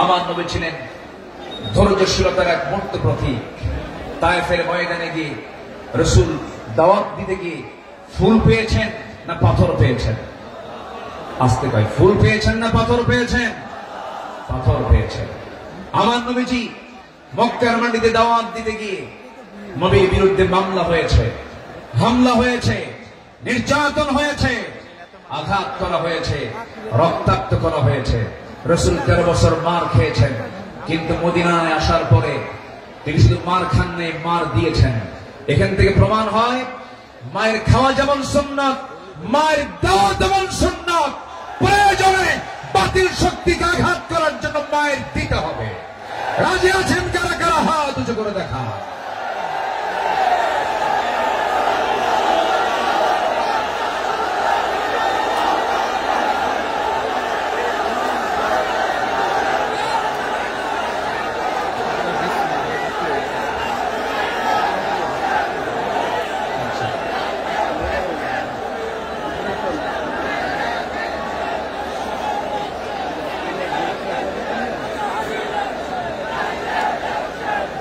Speaker 1: আমার নবী ছিলেন ধৈর্যশীলতার এক মূর্ত প্রতীক। তায়েফের ময়দানে গিয়ে রাসূল দাওয়াত দিতে গিয়ে ফুল পেয়েছেন না পাথর পেয়েছেন? আসতে কয়, ফুল পেয়েছেন না পাথর পেয়েছেন? পাথর পেয়েছেন। আমার নবীজি মক্কার মাটিতে দাওয়াত দিতে গিয়ে নবীর বিরুদ্ধে মামলা হয়েছে, হামলা হয়েছে, নির্যাতন হয়েছে, আঘাত করা হয়েছে, রক্তাক্ত করা হয়েছে। রাসূল 13 বছর মার খেয়েছেন, কিন্তু মদিনায় আসার পরে তিনি শুধু মার খান নাই, মার দিয়েছেন। এখান থেকে প্রমাণ হয় মায়ের খাওয়া যেমন সুন্নাত, মায়ের দেওয়া যেমন সুন্নাত। প্রয়োজনে বাতিল শক্তিকে আঘাত করার জন্য মায়ের দিতে হবে। রাজি আছেন কারা কারা? হাত উঁচু করে দেখা।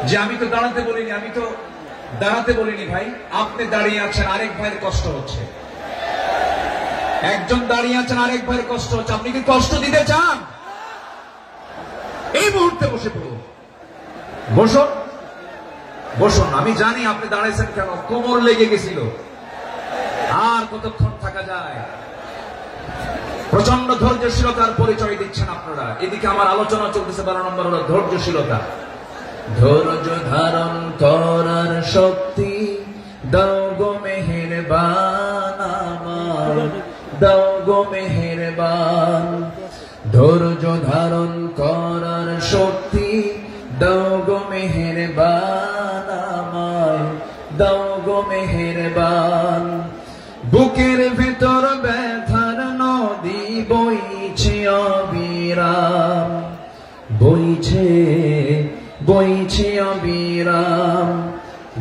Speaker 1: যে আমি তো দাঁড়াতে বলিনি, আমি তো দাঁড়াতে বলিনি ভাই, আপনি দাঁড়িয়ে আছেন, আরেক ভাইয়ের কষ্ট হচ্ছে। একজন দাঁড়িয়ে আছেন, আরেক ভাইয়ের কষ্ট হচ্ছে, আপনি কি কষ্ট দিতে চান? এই মুহূর্তে বসে পড়ুন, বসুন, বসুন। আমি জানি আপনি দাঁড়াইছেন কেন, কোমর লেগে গেছিল, আর কতক্ষণ থাকা যায়? প্রচন্ড ধৈর্যশীলতার পরিচয় দিচ্ছেন আপনারা। এদিকে আমার আলোচনা চলতেছে, 12 নম্বর হলো ধৈর্যশীলতা। ধৈর্য ধারণ করার শক্তি দাও গো মেহেরবান আমার, দাও গো মেহেরবান। ধৈর্য ধারণ করার শক্তি দাও গো মেহেরবান আমায়, দাও গো মেহেরবান। বুকের ভেতর ব্যথার নদী বইছে অবিরাম, বইছে বইছে অবিরাম।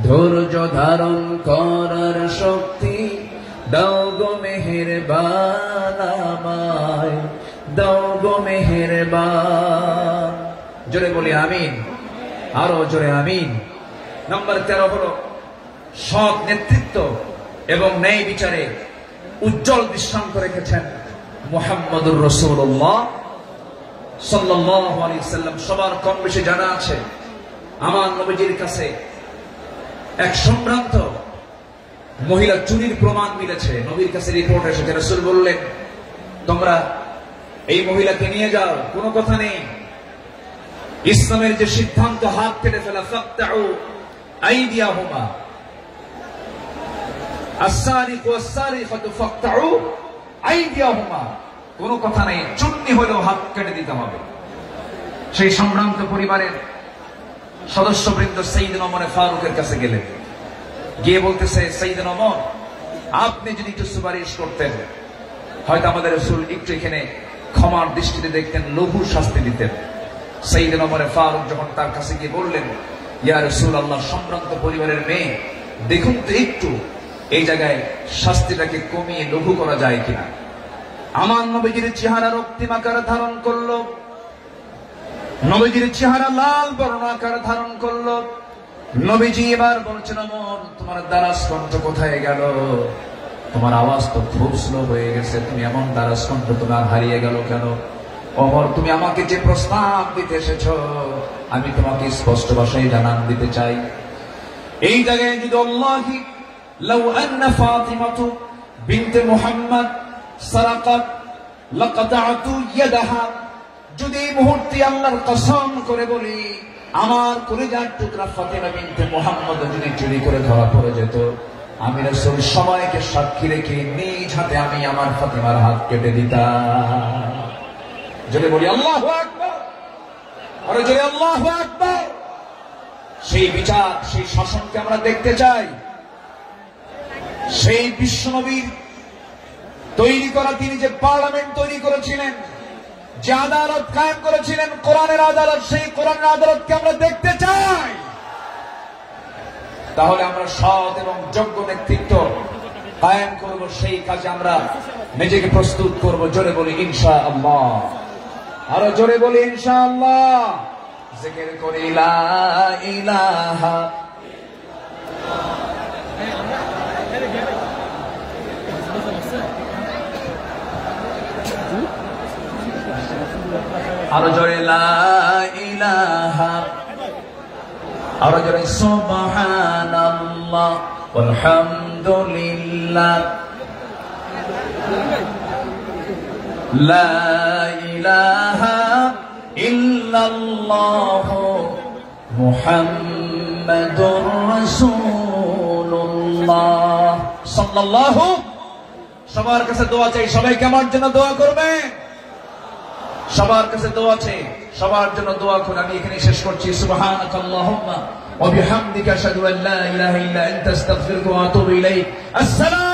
Speaker 1: ধৈর্য ধারণ করার শক্তি দাও গো মেহেরবান আমায়, দাও গো মেহেরবান। জোরে বলি আমিন, আরো জোরে আমিন। নাম্বার 13 হলো সৎ নেতৃত্ব এবং ন্যায় বিচারে উজ্জ্বল দৃষ্টান্ত রেখেছেন মুহাম্মদুর রাসূলুল্লাহ সাল্লাল্লাহু আলাইহি সাল্লাম। সবার কম বেশি জানা আছে আমার নবীজির কাছে এক সম্ভ্রান্ত মহিলা চুরির প্রমাণ মিলেছে। নবীর কাছে রিপোর্ট এসেছে, রাসূল বললেন তোমরা এই মহিলাকে নিয়ে যাও, কোনো কথা নেই। ইসলামের যে সিদ্ধান্ত হাত কেটে ফেলা, ফাকতাউ আইদিয়াহুমা আস-সারিকু ওয়াস-সারিকাতু ফাকতাউ আইদিয়াহুমা, কোনো কথা নেই, চুন্নি হলেও হাত কেটে দিতে হবে। সেই সম্ভ্রান্ত পরিবারের সদস্যবৃন্দ সাইয়েদনা ওমর ফারুকের কাছে গেলেন, গিয়ে বলতেছে, সাইয়েদনা ওমর আপনি যদি একটু সুপারিশ করতেন হয়তো আমাদের রাসূল একটু এখানে ক্ষমার দৃষ্টিতে দেখতেন, লঘু শাস্তি দিতেন। সাইয়েদনা ওমর ফারুক যখন তার কাছে গিয়ে বললেন, ইয়া রাসূলুল্লাহ, সম্ভ্রান্ত পরিবারের মেয়ে, দেখুন তো একটু এই জায়গায় শাস্তিটাকে কমিয়ে লঘু করা যায় কিনা। আমার নবীজির চেহারা রক্তিম আকার ধারণ করলো, নবীজির চেহারা লাল বর্ণ আকার ধারণ করলো। নবীজি এবার বলছেন, ওমর তোমার দারাজ কণ্ঠ কোথায় গেল? তোমার আওয়াজ তো খুব স্লো হয়ে গেছে, তুমি এমন দারাজ কণ্ঠ তোমার হারিয়ে গেল কেন? ওমর তুমি আমাকে যে প্রস্তাব দিতে এসেছো আমি তোমাকে স্পষ্ট ভাষায় জানান দিতে চাই। এই জায়গায় যদি আল্লাহি লাউ আন্না ফাতিমাতু বিনতে মুহাম্মদ সারাকাত লাকাতাতু ইয়াদাহা, যদি এই মুহূর্তে আল্লাহর কসম করে বলি আমার কলিজার টুকরা ফাতিমা বিনতে মুহাম্মদ যদি চুরি করে ধরা পড়ে যেত, আমি রাসূল সবাইকে সাক্ষী রেখে নিজ হাতে আমি আমার ফাতিমার হাত কেটে দিতাম। যদি বলি আল্লাহু আকবার, আর যদি আল্লাহু আকবার, সেই বিচার সেই শাসনকে আমরা দেখতে চাই। সেই বিশ্বনবীর তৈরি করা, তিনি যে পার্লামেন্ট তৈরি করেছিলেন, যে আদালত কায়েম করেছিলেন, কোরআনের আদালত, সেই কোরআনের আদালতকে আমরা দেখতে চাই। তাহলে আমরা সৎ এবং যোগ্য নেতৃত্ব কায়েম করব, সেই কাজে আমরা নিজেকে প্রস্তুত করব। জোরে বলি ইনশাআল্লাহ, আরো জোরে বলি ইনশাআল্লাহ। জিকির করি লা ইলাহা, আরো জোরে লা ইলাহা, আরো জোরে সুবহানাল্লাহ ওয়ালহামদুলিল্লাহ, লা ইলাহা ইল্লাল্লাহ মুহাম্মাদুর রাসূলুল্লাহ সাল্লাল্লাহু। সবার কাছে দোয়া চাই, সবাইকে আমার জন্য দোয়া করবে। সবার কাছে দোয়া আছে, সবার জন্য দোয়া করে আমি এখানে শেষ করছি। সুবহানাকাল্লাহুম্মা ওয়া বিহামদিকা আশহাদু আল্লা ইলাহা ইল্লা আনতা আস্তাগফিরুকা ওয়া আতুবু ইলাইক। আসসালাম।